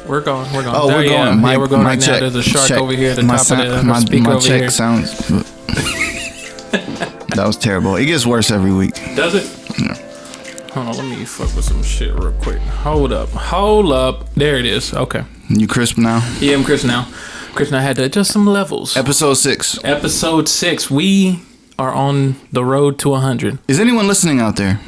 We're going. Oh, we're going. We're going right now. There's a shark over here at the top of the speaker my over check here. sounds. That was terrible. It gets worse every week. Does it? Yeah. Hold on, let me fuck with some shit real quick. Hold up. There it is. Okay. You crisp now? Yeah, I'm crisp now. Chris and I had to adjust some levels. Episode 6. We are on the road to 100. Is anyone listening out there?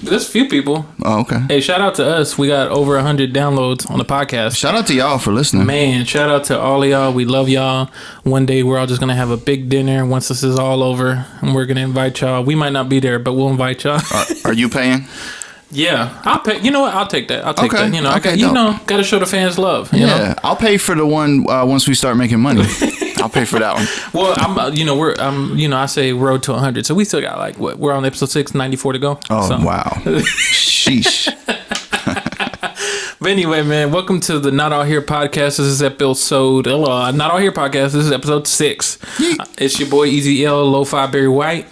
There's a few people. Oh, okay. Hey, shout out to us. We got over 100 downloads on the podcast. Shout out to y'all for listening. Man, shout out to all of y'all. We love y'all. One day we're all just going to have a big dinner once this is all over. And we're going to invite y'all. We might not be there, but we'll invite y'all. Are you paying? Yeah, I'll pay. You know what? I'll take that. I'll take that. You know, okay, got to show the fans love. You know? I'll pay for the one once we start making money. I'll pay for that one. Well, I say road to 100. So we still got like what? We're on episode 6, 94 to go. Oh, so. Wow. Sheesh. But anyway, man, welcome to the Not All Here podcast. This is episode Not All Here podcast. This is episode 6. It's your boy Easy L, Lo-Fi Barry White.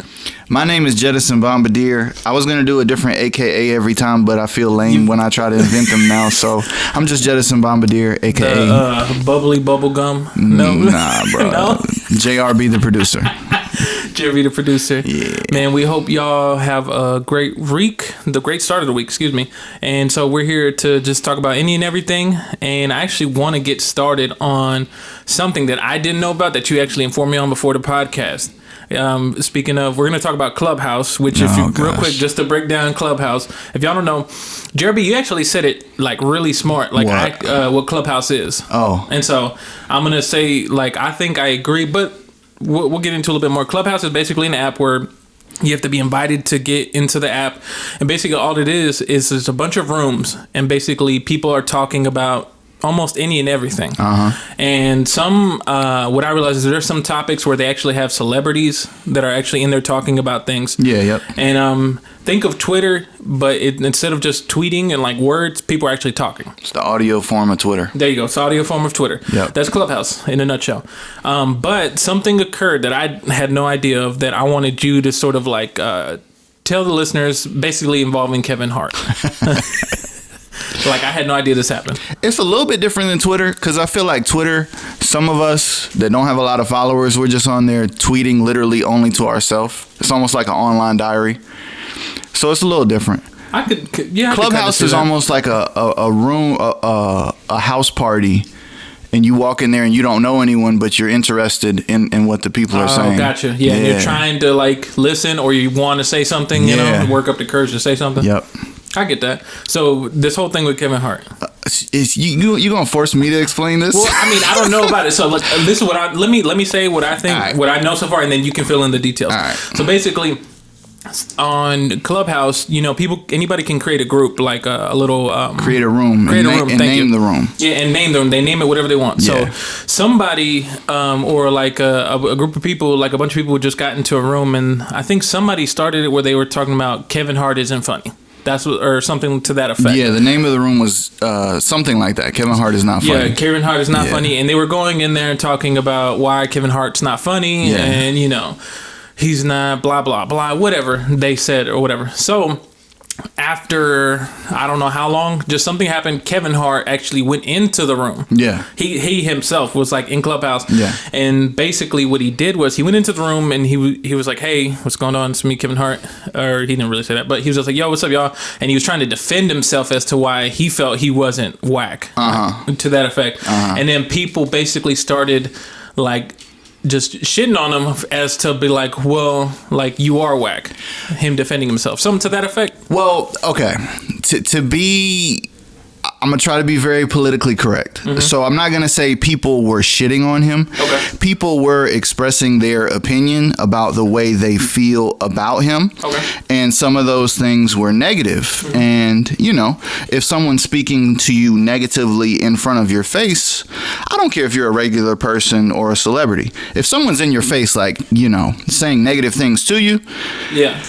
My name is Jettison Bombardier. I was going to do a different AKA every time, but I feel lame when I try to invent them now. So I'm just Jettison Bombardier, AKA. The bubbly bubble gum? No. Nah, bro. No? JRB the producer. JRB the producer. Yeah. Man, we hope y'all have a great week, the great start of the week, excuse me. And so we're here to just talk about any and everything. And I actually want to get started on something that I didn't know about that you actually informed me on before the podcast. Speaking of, we're going to talk about Clubhouse, which real quick, just to break down Clubhouse. If y'all don't know, Jerby, you actually said it like really smart, like what Clubhouse is. Oh. And so I'm going to say, like, I think I agree, but we'll get into a little bit more. Clubhouse is basically an app where you have to be invited to get into the app. And basically all it is there's a bunch of rooms, and basically people are talking about almost any and everything. And some what I realized is there's some topics where they actually have celebrities that are actually in there talking about things. Yep. And think of Twitter, but instead of just tweeting and like words, people are actually talking. It's the audio form of Twitter. There you go. It's the audio form of Twitter. Yep. That's Clubhouse in a nutshell. But something occurred that I had no idea of that I wanted you to sort of like tell the listeners, basically involving Kevin Hart. Like, I had no idea this happened. It's a little bit different than Twitter, because I feel like Twitter, some of us that don't have a lot of followers, we're just on there tweeting literally only to ourselves. It's almost like an online diary. So it's a little different. Clubhouse is almost like a room, a house party, and you walk in there and you don't know anyone, but you're interested in what the people are saying. Oh, gotcha. Yeah, and you're trying to like listen, or you want to say something, you know, work up the courage to say something. Yep. I get that. So this whole thing with Kevin Hart, you gonna force me to explain this? Well, I mean, I don't know about it. So look, this is what let me say what I think, what I know so far, and then you can fill in the details. All right. So basically, on Clubhouse, you know, anybody can create a group, like a little create a room, and name the room. Yeah, and name them. They name it whatever they want. Yeah. So somebody or like a group of people, like a bunch of people, just got into a room, and I think somebody started it where they were talking about Kevin Hart isn't funny. Or something to that effect. Yeah, the name of the room was something like that. Kevin Hart is not funny. Yeah, Kevin Hart is not funny. And they were going in there and talking about why Kevin Hart's not funny. Yeah. And, you know, he's not blah, blah, blah, whatever they said or whatever. So after, I don't know how long, just something happened. Kevin Hart actually went into the room. Yeah. He himself was like in Clubhouse. Yeah. And basically what he did was he went into the room and he was like, hey, what's going on? It's me, Kevin Hart. Or he didn't really say that, but he was just like, yo, what's up, y'all? And he was trying to defend himself as to why he felt he wasn't whack. To that effect. And then people basically started like just shitting on him as to be like, well, like, you are whack. Him defending himself. Something to that effect. Well, okay. To be... I'm going to try to be very politically correct. Mm-hmm. So I'm not going to say people were shitting on him. Okay. People were expressing their opinion about the way they feel about him. Okay. And some of those things were negative. Mm-hmm. And, you know, if someone's speaking to you negatively in front of your face, I don't care if you're a regular person or a celebrity. If someone's in your face, like, you know, saying negative things to you. Yeah.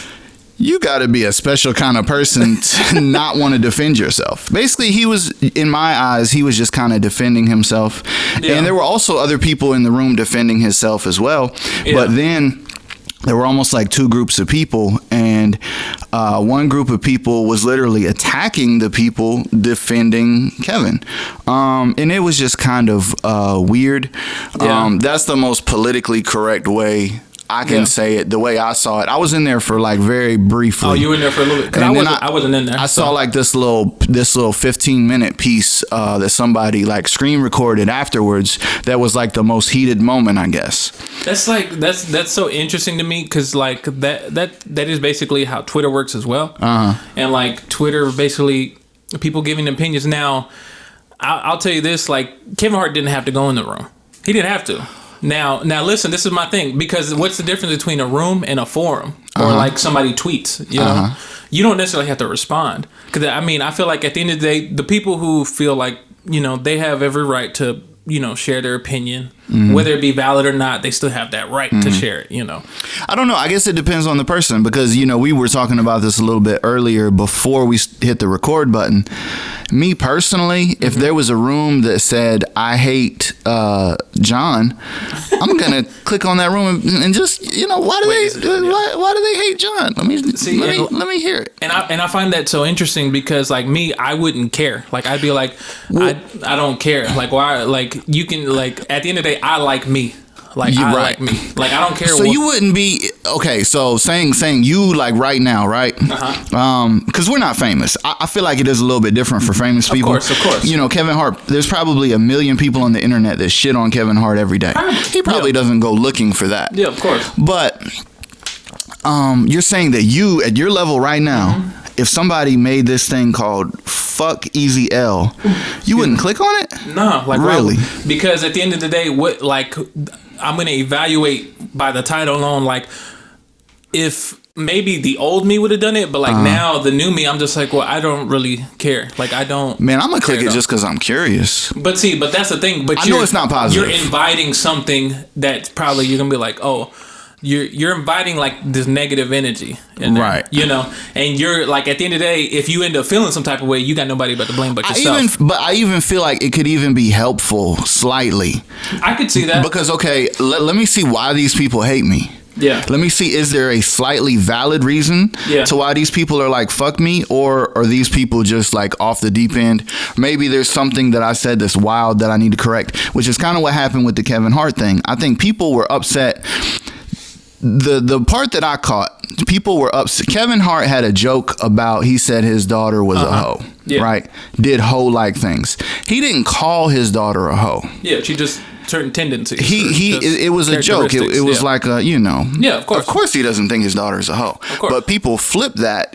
You got to be a special kind of person to not want to defend yourself. Basically, he was, in my eyes, he was just kind of defending himself. Yeah. And there were also other people in the room defending himself as well. Yeah. But then there were almost like two groups of people, and one group of people was literally attacking the people defending Kevin, and it was just kind of weird. That's the most politically correct way I can say it, the way I saw it. I was in there for like very briefly. Oh, you were in there for a little bit? Because I wasn't in there. I saw like this little 15-minute piece that somebody like screen recorded afterwards. That was like the most heated moment, I guess. That's so interesting to me, because like that is basically how Twitter works as well. And like Twitter, basically people giving opinions. Now, I'll tell you this: like Kevin Hart didn't have to go in the room. He didn't have to. Now, listen, this is my thing, because what's the difference between a room and a forum, or like somebody tweets, you know? You don't necessarily have to respond. Because, I mean, I feel like at the end of the day, the people who feel like, you know, they have every right to, you know, share their opinion, whether it be valid or not, they still have that right to share it, you know? I don't know. I guess it depends on the person, because, you know, we were talking about this a little bit earlier before we hit the record button. Me personally, if there was a room that said, I hate John, I'm going to click on that room and just, you know, why do they hate John? Let me hear it. And I find that so interesting, because like me, I wouldn't care. Like I'd be like, I don't care. Like why? Like you can, like at the end of the day, I like me. Like I like me. Like I don't care. So you wouldn't be okay. So saying you like right now, right? Because we're not famous. I feel like it is a little bit different for famous people. Of course. You know, Kevin Hart. There's probably 1 million people on the internet that shit on Kevin Hart every day. He probably doesn't go looking for that. Yeah, of course. But you're saying that you at your level right now. If somebody made this thing called "fuck Easy L," you wouldn't click on it? No, like really? Because at the end of the day, what like I'm gonna evaluate by the title alone. Like if maybe the old me would have done it, but like now the new me, I'm just like, well, I don't really care. Like I don't. Man, I'm gonna click it just because I'm curious. But that's the thing. But I know it's not positive. You're inviting something that probably you're gonna be like, oh. You're inviting like this negative energy in there, right? You know, and you're like at the end of the day, if you end up feeling some type of way, you got nobody but to blame but yourself. I even feel like it could even be helpful slightly. I could see that, because okay, let me see why these people hate me. Yeah. Let me see, is there a slightly valid reason to why these people are like, fuck me? Or are these people just like off the deep end? Maybe there's something that I said that's wild that I need to correct, which is kind of what happened with the Kevin Hart thing. I think people were upset. The part that I caught, people were upset. Kevin Hart had a joke about, he said his daughter was a hoe, right? Did hoe-like things. He didn't call his daughter a hoe. Yeah, she just certain tendencies. It was a joke. It was like a, you know. Yeah, of course. Of course he doesn't think his daughter is a hoe. Of course. But people flipped that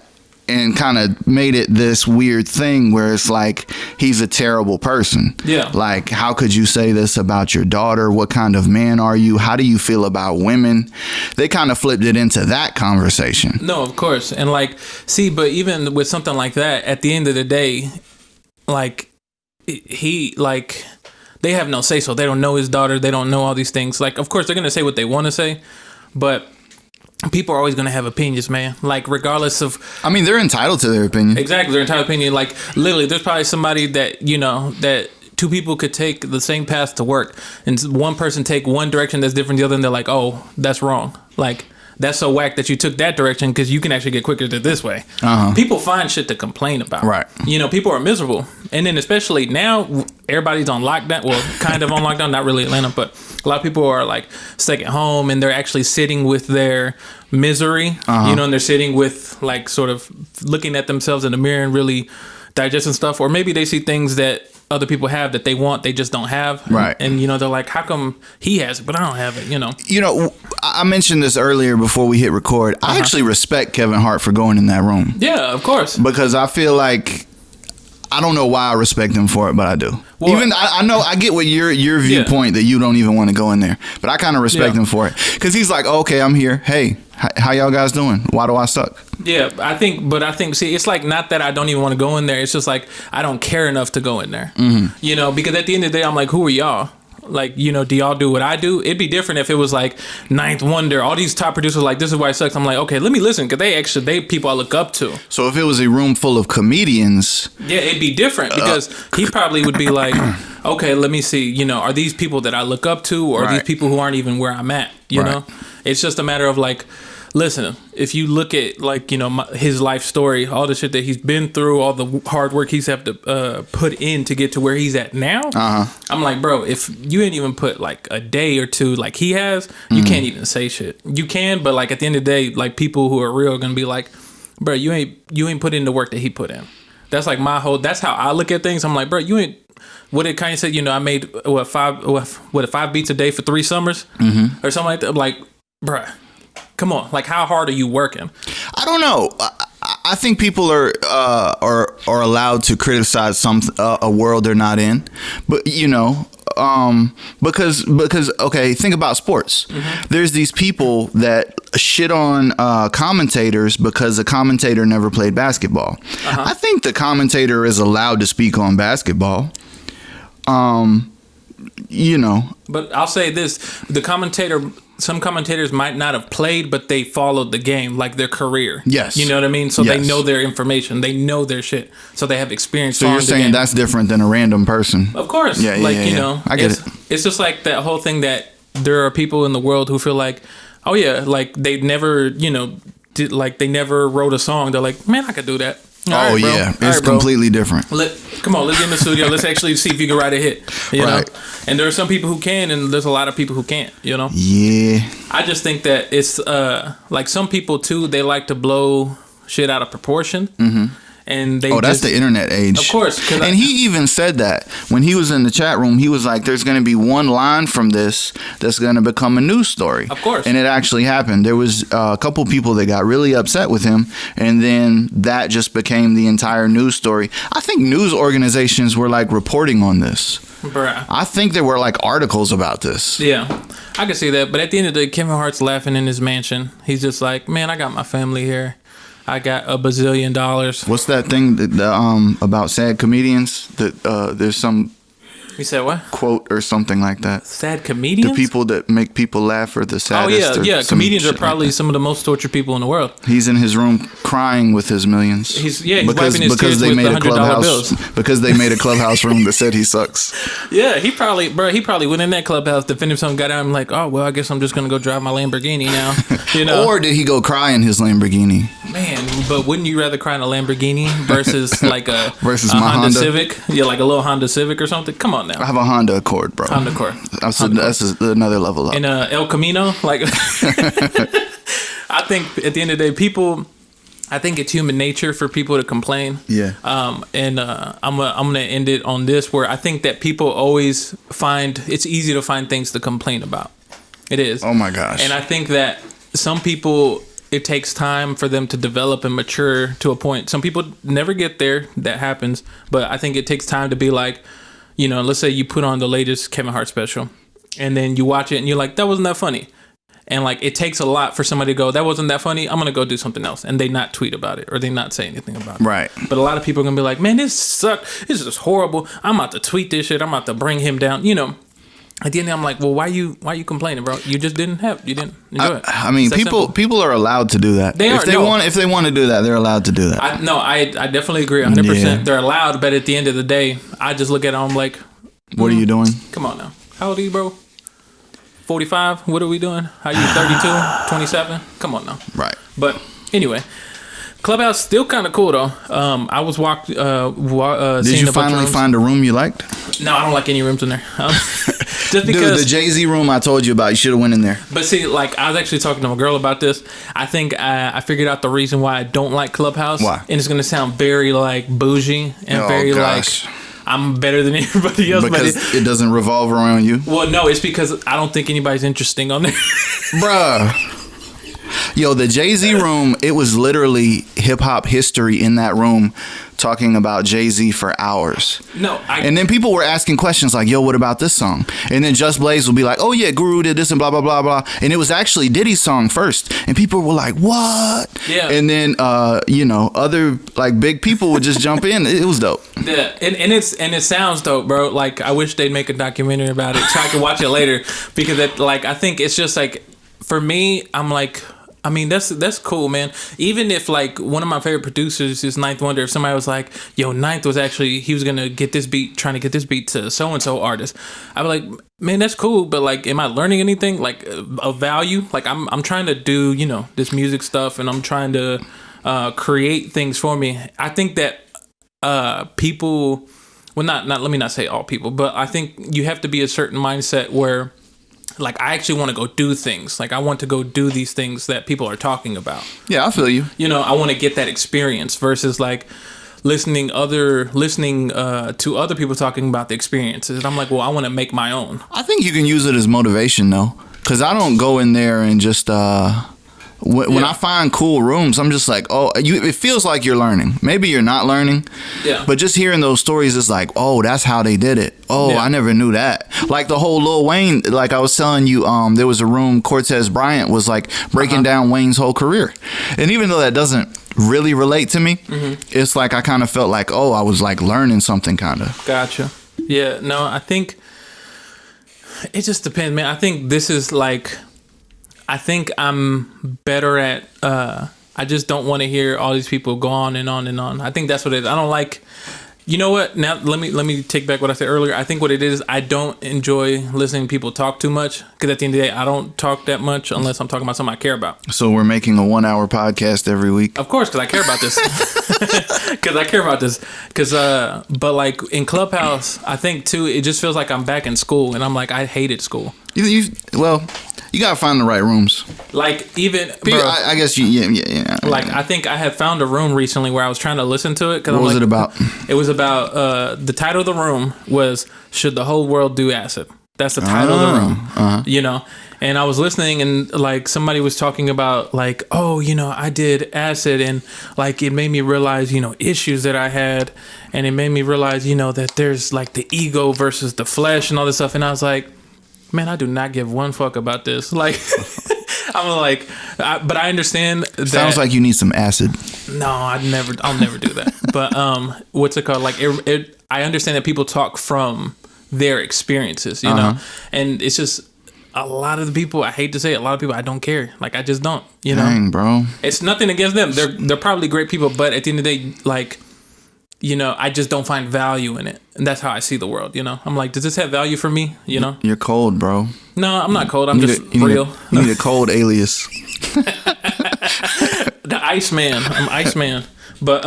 and kind of made it this weird thing where it's like he's a terrible person. Yeah. Like, how could you say this about your daughter? What kind of man are you? How do you feel about women? They kind of flipped it into that conversation. No, of course. And like, see, but even with something like that, at the end of the day, like they have no say so. They don't know his daughter. They don't know all these things. Like, of course, they're going to say what they want to say, but people are always going to have opinions, man. Like, regardless of... I mean, they're entitled to their opinion. Exactly, their entitled opinion. Like, literally, there's probably somebody that, you know, that two people could take the same path to work, and one person take one direction that's different than the other, and they're like, oh, that's wrong. Like, that's so whack that you took that direction because you can actually get quicker to this way. People find shit to complain about. Right. You know, people are miserable. And then especially now, everybody's on lockdown. Well, kind of on lockdown, not really Atlanta, but a lot of people are like stuck at home and they're actually sitting with their misery, you know, and they're sitting with like sort of looking at themselves in the mirror and really digesting stuff. Or maybe they see things that other people have that they want, they just don't have. Right. And, you know, they're like, how come he has it, but I don't have it, you know? You know, I mentioned this earlier before we hit record. I actually respect Kevin Hart for going in that room. Yeah, of course. Because I feel like, I don't know why I respect him for it, but I do. Well, even I know, I get what your viewpoint that you don't even want to go in there, but I kind of respect him for it because he's like, okay, I'm here. Hey, how y'all guys doing? Why do I suck? Yeah, I think, see, it's like not that I don't even want to go in there. It's just like I don't care enough to go in there. You know, because at the end of the day, I'm like, who are y'all? Like, you know, do y'all do what I do? It'd be different if it was like Ninth Wonder, all these top producers like, this is why it sucks. I'm like, okay, let me listen, because they people I look up to. So if it was a room full of comedians, yeah, it'd be different, because he probably would be like, okay, let me see, you know, are these people that I look up to, or are these people who aren't even where I'm at, you know? It's just a matter of like, listen, if you look at like, you know, his life story, all the shit that he's been through, all the hard work he's have to put in to get to where he's at now, I'm like, bro, if you ain't even put like a day or two like he has, you can't even say shit. You can, but like at the end of the day, like people who are real are gonna be like, bro, you ain't put in the work that he put in. That's like that's how I look at things. I'm like, bro, you ain't. What it kind of said, you know, I made 5 beats a day for 3 summers or something like that. I'm like, bruh, come on, like how hard are you working? I don't know. I think people are allowed to criticize a world they're not in, but you know, because okay, think about sports. There's these people that shit on commentators because the commentator never played basketball. I think the commentator is allowed to speak on basketball. You know, but I'll say this: some commentators might not have played, but they followed the game, like their career. Yes, you know what I mean. So they know their information, they know their shit, so they have experience. So you're saying that's different than a random person? Of course. Yeah, like you know, I get it. It's just like that whole thing that there are people in the world who feel like, oh yeah, like they never, you know, they never wrote a song. They're like, man, I could do that. All right, yeah, it's completely different. Come on, let's get in the studio. Let's actually see if you can write a hit. You know, and there are some people who can, and there's a lot of people who can't. You know. Yeah. I just think that it's like some people too. They like to blow shit out of proportion. And that's the internet age. Of course. And he even said that when he was in the chat room. He was like, there's going to be one line from this that's going to become a news story. Of course. And it actually happened. There was a couple people that got really upset with him, and then that just became the entire news story. I think news organizations were like reporting on this. Bruh. I think there were like articles about this. Yeah, I can see that. But at the end of the day, Kevin Hart's laughing in his mansion. He's just like, man, I got my family here. I got $1 bazillion. What's that thing that about sad comedians? That there's some. You said what? Quote or something like that. Sad comedians? The people that make people laugh are the saddest. Oh yeah. Comedians are probably some of the most tortured people in the world. He's in his room crying with his millions. He's wiping his tears with the $100 bills. Because they made a Clubhouse room that said he sucks. Yeah, he probably went in that Clubhouse, defended himself, got out and like, oh well, I guess I'm just gonna go drive my Lamborghini now. You know? Or did he go cry in his Lamborghini? Man, but wouldn't you rather cry in a Lamborghini versus like a my Honda Civic? Yeah, like a little Honda Civic or something. Come on now. I have a Honda Accord, bro. Honda Accord. That's another level up. In El Camino, like I think at the end of the day, I think it's human nature for people to complain. Yeah. And I'm gonna end it on this, where I think that people always find it's easy to find things to complain about. It is. Oh my gosh. And I think that some people, it takes time for them to develop and mature to a point. Some people never get there. That happens. But I think it takes time to be like, you know, let's say you put on the latest Kevin Hart special and then you watch it and you're like, that wasn't that funny. And like, it takes a lot for somebody to go, that wasn't that funny. I'm going to go do something else. And they not tweet about it or they not say anything about it. Right. But a lot of people are going to be like, man, this sucked. This is horrible. I'm about to tweet this shit. I'm about to bring him down. You know, at the end, I'm like, well, why you complaining, bro? You just didn't enjoy it. I mean, people are allowed to do that. If they want to do that, they're allowed to do that. I definitely agree 100%. Yeah. They're allowed, but at the end of the day, I just look at them like, what are you doing? Come on now. How old are you, bro? 45? What are we doing? How are you, 32? 27? Come on now. Right. But anyway, Clubhouse still kind of cool though. I was Did you finally find a room you liked? No, I don't like any rooms in there. Just because, dude, the Jay-Z room I told you about, you should have went in there. But see, like, I was actually talking to my girl about this. I think I figured out the reason why I don't like Clubhouse. Why? And it's going to sound very, like, bougie and like, I'm better than everybody else. Because but it doesn't revolve around you? Well, no, it's because I don't think anybody's interesting on there. Bruh. Yo, the Jay-Z room, it was literally hip-hop history in that room, talking about Jay-Z for hours. And then people were asking questions like, yo, what about this song? And then Just Blaze would be like, oh yeah, Guru did this and blah, blah, blah, blah. And it was actually Diddy's song first. And people were like, what? Yeah. And then, other like big people would just jump in. It was dope. Yeah. And it sounds dope, bro. Like, I wish they'd make a documentary about it so I can watch it later, because I think it's just like, for me, I'm like, I mean, that's cool, man. Even if like one of my favorite producers is Ninth Wonder, if somebody was like, yo, Ninth was actually, he was gonna trying to get this beat to so and so artist, I'd be like, man, that's cool, but like, am I learning anything like of value? Like, I'm trying to do, this music stuff, and I'm trying to create things for me. I think that people, well, not let me not say all people, but I think you have to be a certain mindset where, like, I actually want to go do things. Like, I want to go do these things that people are talking about. Yeah, I feel you. I want to get that experience versus like listening to other people talking about the experiences. I'm like, well, I want to make my own. I think you can use it as motivation though, because I don't go in there and just when I find cool rooms, I'm just like, it feels like you're learning. Maybe you're not learning, but just hearing those stories is like, oh, that's how they did it. Oh, I never knew that. Like the whole Lil Wayne, like I was telling you, there was a room, Cortez Bryant was like breaking down Wayne's whole career. And even though that doesn't really relate to me, it's like I kind of felt like, I was like learning something kind of. Gotcha. Yeah, no, I think it just depends, man. I think this is like, I think I'm better at, I just don't want to hear all these people go on and on and on. I think that's what it is. I don't like, you know what? Now, let me take back what I said earlier. I think what it is, I don't enjoy listening to people talk too much, because at the end of the day, I don't talk that much unless I'm talking about something I care about. So we're making a 1-hour podcast every week? Of course, because I care about this. But like in Clubhouse, I think too, it just feels like I'm back in school, and I'm like, I hated school. You gotta find the right rooms. Like, even, bro, I guess yeah. Like, I think I had found a room recently where I was trying to listen to it. What was it about? It was about, the title of the room was, Should the Whole World Do Acid? That's the title of the room, And I was listening, and like somebody was talking about like, I did acid, and like it made me realize, issues that I had, and it made me realize, that there's like the ego versus the flesh and all this stuff. And I was like, man, I do not give one fuck about this. Like, I'm like, but I understand that. Sounds like you need some acid. No, I'll never do that. But what's it called? Like, I understand that people talk from their experiences, know, and it's just a lot of the people. I hate to say it, a lot of people I don't care. Like, I just don't. Dang, bro. It's nothing against them. They're probably great people, but at the end of the day, like, I just don't find value in it. And that's how I see the world, I'm like, does this have value for me, You're cold, bro. No, I'm not cold. I'm just real. You need a cold alias. The Iceman. I'm Iceman. But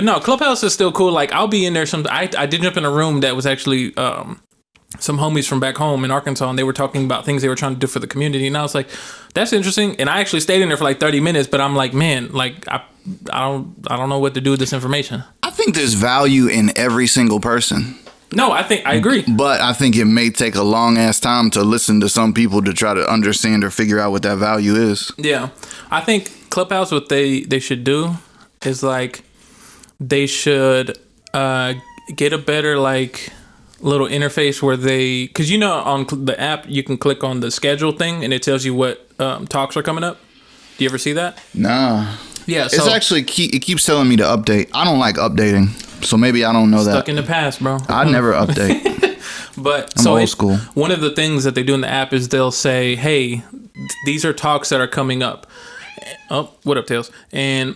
no, Clubhouse is still cool. Like, I'll be in there I did jump in a room that was actually some homies from back home in Arkansas, and they were talking about things they were trying to do for the community. And I was like, that's interesting. And I actually stayed in there for like 30 minutes, but I'm like, man, like, I don't know what to do with this information. I think there's value in every single person. No, I agree. But I think it may take a long ass time to listen to some people to try to understand or figure out what that value is. Yeah. I think Clubhouse, what they should do is like, they should get a better like little interface where because on the app you can click on the schedule thing and it tells you what talks are coming up. Do you ever see that? Nah. Yeah, it's actually it keeps telling me to update. I don't like updating, so maybe I don't know that. Stuck in the past, bro. I never update. But I'm old school. One of the things that they do in the app is they'll say, "Hey, these are talks that are coming up." Oh, what up, Tails? And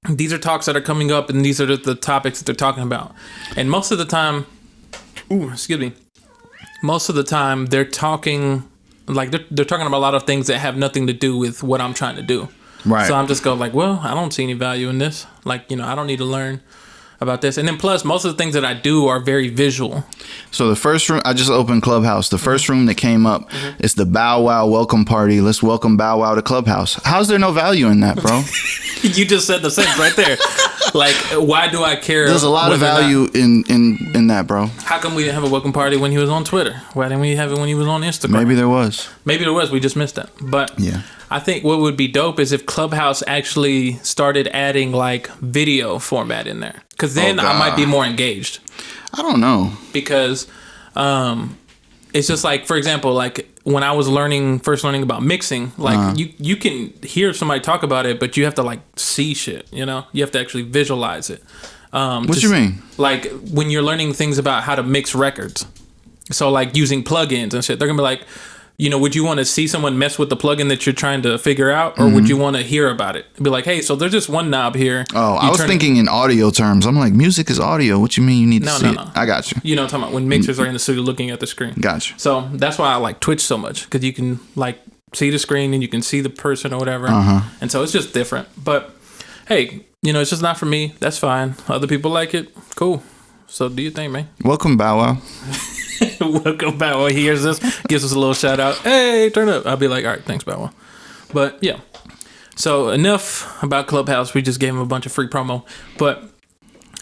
these are talks that are coming up, and these are the topics that they're talking about. And most of the time, most of the time they're talking like they're talking about a lot of things that have nothing to do with what I'm trying to do. Right. So I'm just going like, well, I don't see any value in this. Like, I don't need to learn about this. And then plus, most of the things that I do are very visual. So the first room, I just opened Clubhouse. The first room that came up is the Bow Wow welcome party. Let's welcome Bow Wow to Clubhouse. How's there no value in that, bro? You just said the sentence right there. Like, why do I care? There's a lot of value in that, bro. How come we didn't have a welcome party when he was on Twitter? Why didn't we have it when he was on Instagram? Maybe there was. We just missed that. But yeah, I think what would be dope is if Clubhouse actually started adding like video format in there, because then I might be more engaged. I don't know, because it's just like, for example, like when I was first learning about mixing, like you can hear somebody talk about it, but you have to like see shit, you know? You have to actually visualize it. What you mean? Like when you're learning things about how to mix records. So like using plugins and shit, they're gonna be like, you know, would you want to see someone mess with the plugin that you're trying to figure out, or would you want to hear about it? Be like, hey, so there's just one knob here. Oh, I was thinking in audio terms. I'm like, music is audio. What you mean you need to see it? I got you. You know what I'm talking about, when mixers are in the studio looking at the screen. Got you. So that's why I like Twitch so much, because you can like see the screen and you can see the person or whatever. And so it's just different. But hey, you know, it's just not for me. That's fine. Other people like it. Cool. So do your thing, man. Welcome, Bow Wow. Welcome, Bow Wow. He hears this, gives us a little shout out. Hey, turn up. I'll be like, all right, thanks, Bow Wow. But yeah. So enough about Clubhouse. We just gave him a bunch of free promo. But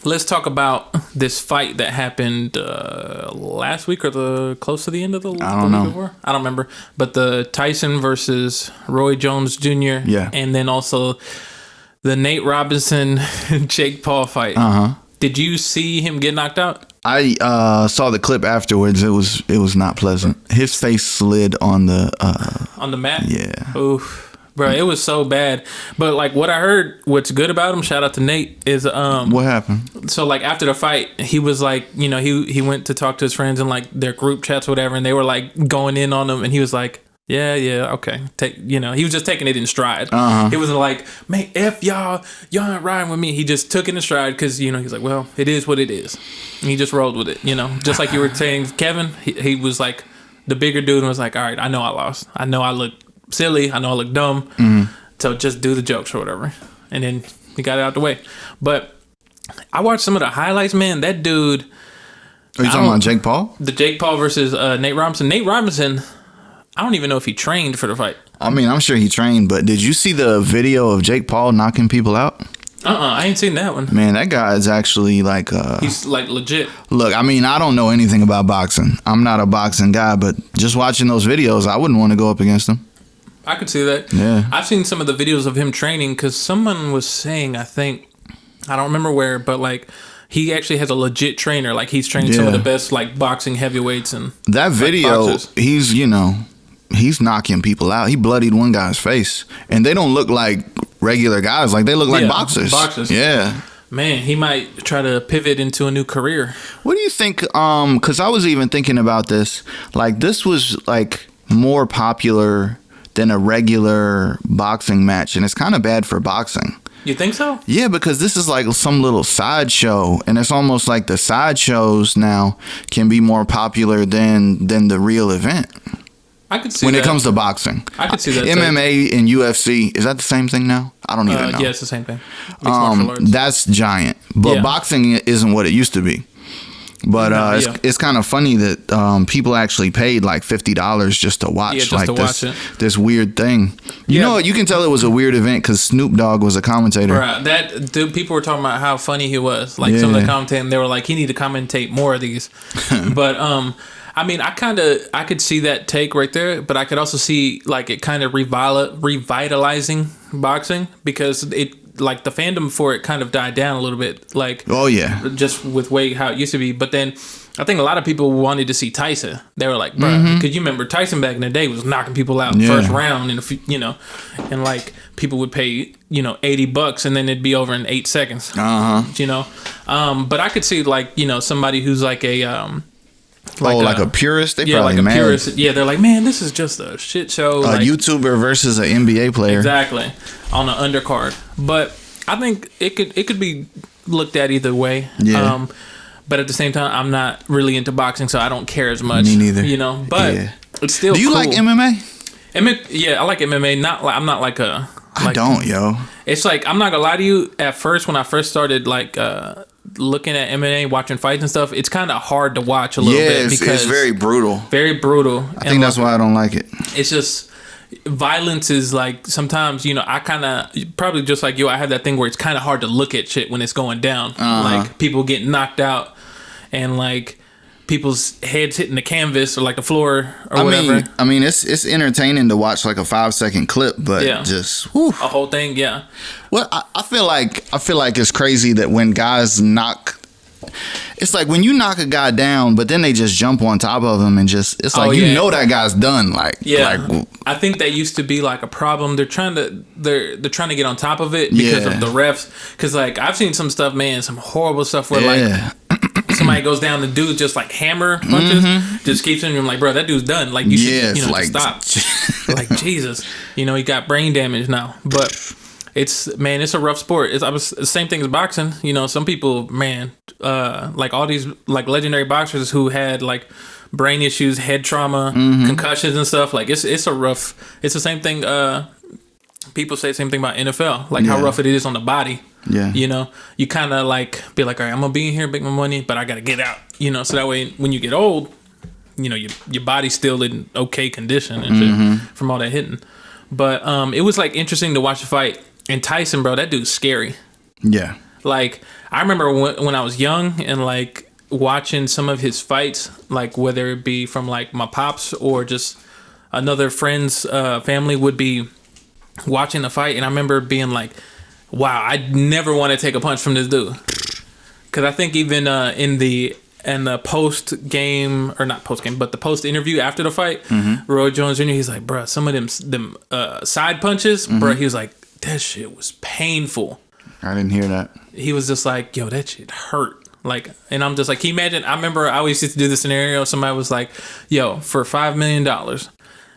let's talk about this fight that happened last week, or close to the end of the I don't know. Before? I don't remember. But the Tyson versus Roy Jones Jr. Yeah. And then also the Nate Robinson Jake Paul fight. Did you see him get knocked out? I saw the clip afterwards. It was not pleasant. His face slid on the mat. Yeah. Oof, bro, it was so bad. But like what I heard, what's good about him, shout out to Nate, is what happened? So like after the fight, he was like, you know, he went to talk to his friends in like their group chats or whatever, and they were like going in on him, and he was like, yeah, okay. He was just taking it in stride. He wasn't like, man, F y'all ain't riding with me. He just took it in stride because, you know, he's like, well, it is what it is. And he just rolled with it, you know. Just like you were saying, Kevin, he was like the bigger dude and was like, all right, I know I lost. I know I look silly. I know I look dumb. So just do the jokes or whatever. And then he got it out the way. But I watched some of the highlights, man. That dude. Are you talking about Jake Paul? The Jake Paul versus Nate Robinson. Nate Robinson, I don't even know if he trained for the fight. I mean, I'm sure he trained, but did you see the video of Jake Paul knocking people out? I ain't seen that one. Man, that guy is actually like... he's like legit. Look, I mean, I don't know anything about boxing. I'm not a boxing guy, but just watching those videos, I wouldn't want to go up against him. I could see that. Yeah. I've seen some of the videos of him training because someone was saying, I think, I don't remember where, but like... He actually has a legit trainer. Like he's trained some of the best like boxing heavyweights and that video. Boxers. He's knocking people out. He bloodied one guy's face, and they don't look like regular guys. Like they look like boxers. Yeah. Man, he might try to pivot into a new career. What do you think? Because I was even thinking about this. Like this was like more popular than a regular boxing match, and it's kind of bad for boxing. You think so? Yeah, because this is like some little sideshow, and it's almost like the sideshows now can be more popular than the real event. I could see when that. it comes to boxing. I could see that. MMA and UFC, is that the same thing now? I don't even know. Yeah, it's the same thing. Mixed martial arts. That's giant, but boxing isn't what it used to be. But it's kind of funny that people actually paid like $50 just to watch this weird thing. You know what? You can tell it was a weird event because Snoop Dogg was a commentator. Right. That dude, people were talking about how funny he was. Like some of the commentating, they were like, he need to commentate more of these. But I mean, I could see that take right there, but I could also see like it kind of revitalizing boxing because it. Like the fandom for it kind of died down a little bit, like just with how it used to be. But then I think a lot of people wanted to see Tyson. They were like, bro, because you remember Tyson back in the day was knocking people out first round, and and like people would pay $80 and then it'd be over in 8 seconds. But I could see like somebody who's like a like a purist. They probably like a mad. Purist. Yeah, they're like, man, this is just a shit show. A YouTuber versus an NBA player. Exactly, on an undercard. But I think it could be looked at either way. Yeah. But at the same time, I'm not really into boxing, so I don't care as much. Me neither. But it's still. Do you like MMA? Yeah, I like MMA. I'm not like a. Like, I don't, yo. It's like I'm not gonna lie to you. At first, when I first started like looking at MMA, watching fights and stuff, it's kind of hard to watch a little bit because it's very brutal. Very brutal. I think that's why I don't like it. It's just violence is like sometimes, you know, I kind of probably just like you, I have that thing where it's kind of hard to look at shit when it's going down. Like people get knocked out and like people's heads hitting the canvas or like the floor or whatever. I mean, it's entertaining to watch like a 5-second clip, but just whew. A whole thing. Yeah. Well, I feel like it's crazy that when guys knock, it's like when you knock a guy down, but then they just jump on top of him and just, it's like, you know, that guy's done. Like, I think that used to be like a problem. They're trying to get on top of it because of the refs. Cause like I've seen some stuff, man, some horrible stuff where like somebody goes down, the dude just like hammer punches, just keeps him. I'm like, bro, that dude's done. Like you should, like, stop. Like Jesus, you know, he got brain damage now, but. It's a rough sport. It's the same thing as boxing. You know, some people, man, like all these like legendary boxers who had like brain issues, head trauma, concussions and stuff. Like it's the same thing. People say the same thing about NFL, like how rough it is on the body. Yeah. You know, you kind of like be like, all right, I'm going to be in here, make my money, but I got to get out, you know, so that way when you get old, you know, your body's still in okay condition and shit from all that hitting. But it was like interesting to watch the fight. And Tyson, bro, that dude's scary. Yeah. Like, I remember when I was young and, like, watching some of his fights, like, whether it be from, like, my pops or just another friend's family would be watching the fight. And I remember being like, wow, I'd never want to take a punch from this dude. Because I think even in the post-game, or not post-game, but the post-interview after the fight, Roy Jones Jr., he's like, bro, some of them side punches, bro, he was like, that shit was painful. I didn't hear that. He was just like, yo, that shit hurt. Like, and I'm just like, can you imagine? I remember I always used to do the scenario. Somebody was like, yo, for $5 million,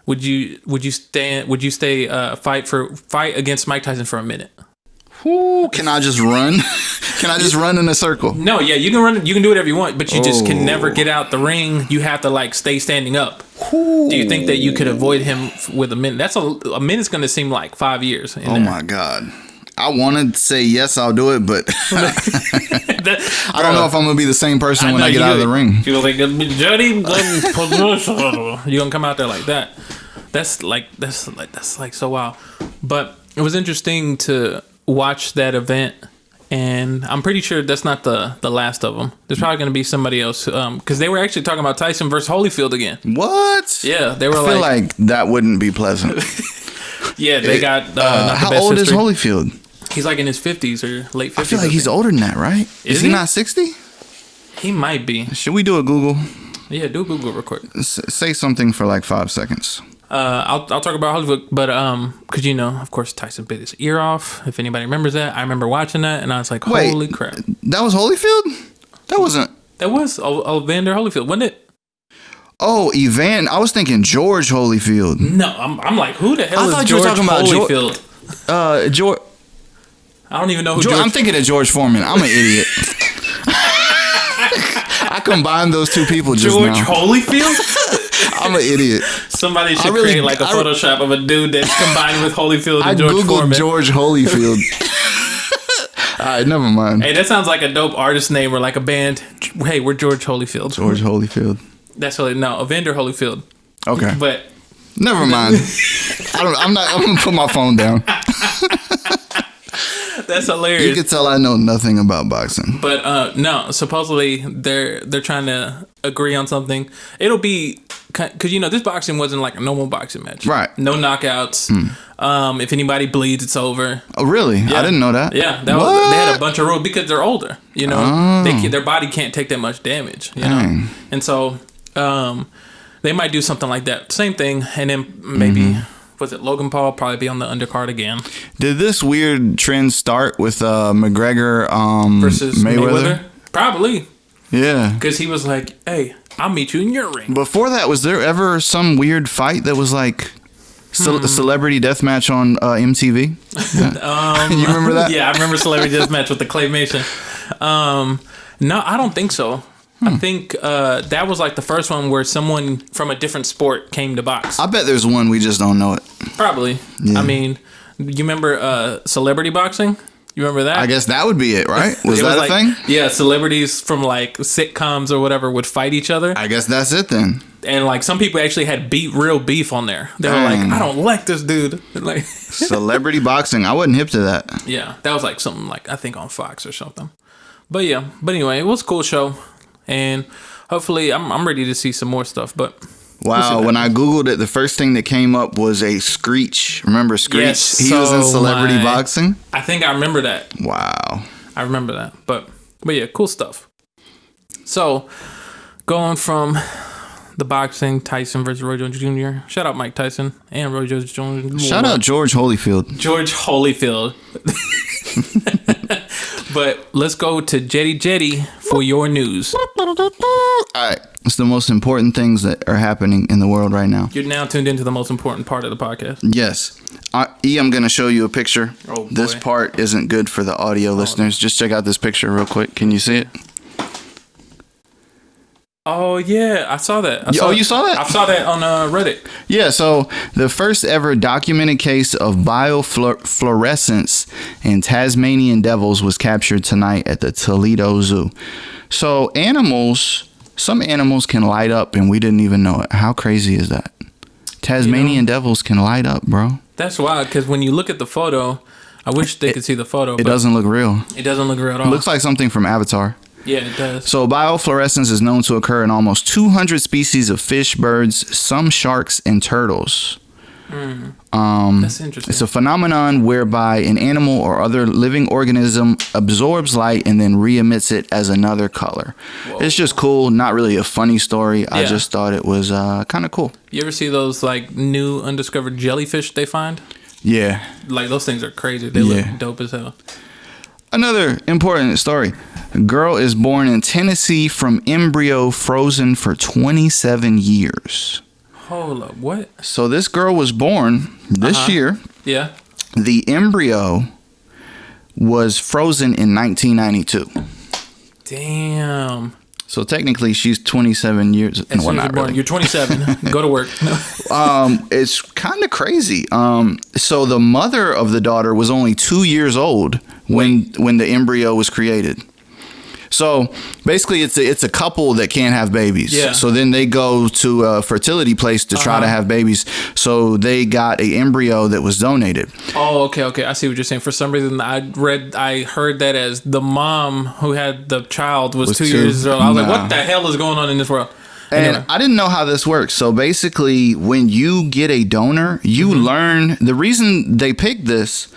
would you stay fight against Mike Tyson for a minute? Ooh, can I just run? Can I just run in a circle? No, yeah, you can run. You can do whatever you want, but you just can never get out the ring. You have to like stay standing up. Ooh. Do you think that you could avoid him with a minute? That's a minute's going to seem like 5 years. Oh my God. I want to say yes, I'll do it, but I don't know if I'm going to be the same person when I get out of the ring. You're like, Jody, you're going to come out there like that. That's like so wild. But it was interesting to watch that event, and I'm pretty sure that's not the last of them. There's probably going to be somebody else, because they were actually talking about Tyson versus Holyfield again. What? Yeah, they were. I feel like that wouldn't be pleasant. Yeah, they got. How old is Holyfield? He's like in his 50s or late 50s. I feel like he's older than that, right? Is he not 60? He might be. Should we do a Google? Yeah, do a Google real quick. Say something for like 5 seconds. I'll talk about Hollywood, but because you know, of course, Tyson bit his ear off. If anybody remembers that, I remember watching that, and I was like, "Holy crap!" That was Holyfield. That wasn't. That was Evander Holyfield, wasn't it? Oh, I was thinking George Holyfield. No, I'm like, who the hell is George Holyfield? George. I don't even know who George. I'm thinking of George Foreman. I'm an idiot. I combined those two people just now. George Holyfield? I'm an idiot. Somebody should create like a Photoshop of a dude that's combined with Holyfield and George Foreman. I googled George Holyfield. All right, never mind. Hey, that sounds like a dope artist name or like a band. Hey, we're George Holyfield. George Holyfield. That's Evander Holyfield. Okay. But never mind. I'm gonna put my phone down. That's hilarious. You can tell I know nothing about boxing. But no, supposedly they're trying to agree on something. It'll be because you know this boxing wasn't like a normal boxing match, right? No knockouts. If anybody bleeds, it's over. Oh, really? Yeah. I didn't know that. Yeah, they had a bunch of rules because they're older. You know, their body can't take that much damage. You know, and so they might do something like that. Same thing, and then maybe. Was it Logan Paul probably be on the undercard again? Did this weird trend start with McGregor versus Mayweather? Probably. Yeah. Because he was like, hey, I'll meet you in your ring. Before that, was there ever some weird fight that was like a celebrity deathmatch on MTV? Yeah. You remember that? Yeah, I remember celebrity deathmatch with the claymation. No, I don't think so. I think that was like the first one where someone from a different sport came to box. I bet there's one, we just don't know it. Probably. Yeah. I mean, you remember celebrity boxing? You remember that? I guess that would be it, right? Was that a thing? Yeah, celebrities from like sitcoms or whatever would fight each other. I guess that's it then. And like some people actually had real beef on there. They were like, I don't like this dude. Like celebrity boxing. I wasn't hip to that. Yeah, that was like something like I think on Fox or something. But yeah, anyway, it was a cool show, and hopefully I'm ready to see some more stuff. But wow, when I googled it, the first thing that came up was a Screech. Remember Screech? Yes, he was in celebrity boxing. I think I remember that. Wow, I remember that. But yeah, cool stuff. So going from the boxing, Tyson versus Roy Jones Jr. Shout out Mike Tyson and Roy Jones Jr. Shout out George Holyfield. George Holyfield. But let's go to Jetty for your news. All right. It's the most important things that are happening in the world right now. You're now tuned into the most important part of the podcast. Yes. I'm going to show you a picture. Oh, boy. This part isn't good for the audio listeners. Just check out this picture real quick. Can you see it? Oh, yeah. I saw that. You saw that? I saw that on Reddit. Yeah, so the first ever documented case of biofluorescence in Tasmanian devils was captured tonight at the Toledo Zoo. So some animals can light up and we didn't even know it. How crazy is that? Tasmanian devils can light up, bro. That's wild, because when you look at the photo, I wish they could see the photo. It doesn't look real. It doesn't look real at all. It looks like something from Avatar. Yeah, it does. So biofluorescence is known to occur in almost 200 species of fish, birds, some sharks, and turtles. That's interesting. It's a phenomenon whereby an animal or other living organism absorbs light and then re-emits it as another color. Whoa. It's just cool. Not really a funny story. Yeah. I just thought it was kind of cool. You ever see those like new undiscovered jellyfish they find? Yeah. Like those things are crazy. They look dope as hell. Another important story. A girl is born in Tennessee from embryo frozen for 27 years. Hold up, what? So this girl was born this year. Yeah. The embryo was frozen in 1992. Damn. So technically she's 27 years. As soon as you're born, really. You're 27. Go to work. It's kind of crazy. So the mother of the daughter was only 2 years old when the embryo was created. So basically, it's a couple that can't have babies. Yeah. So then they go to a fertility place to try to have babies. So they got an embryo that was donated. Oh, okay. I see what you're saying. For some reason, I heard that as the mom who had the child was 2 years old. I was like, what the hell is going on in this world? Anyway. And I didn't know how this works. So basically, when you get a donor, you learn the reason they picked this.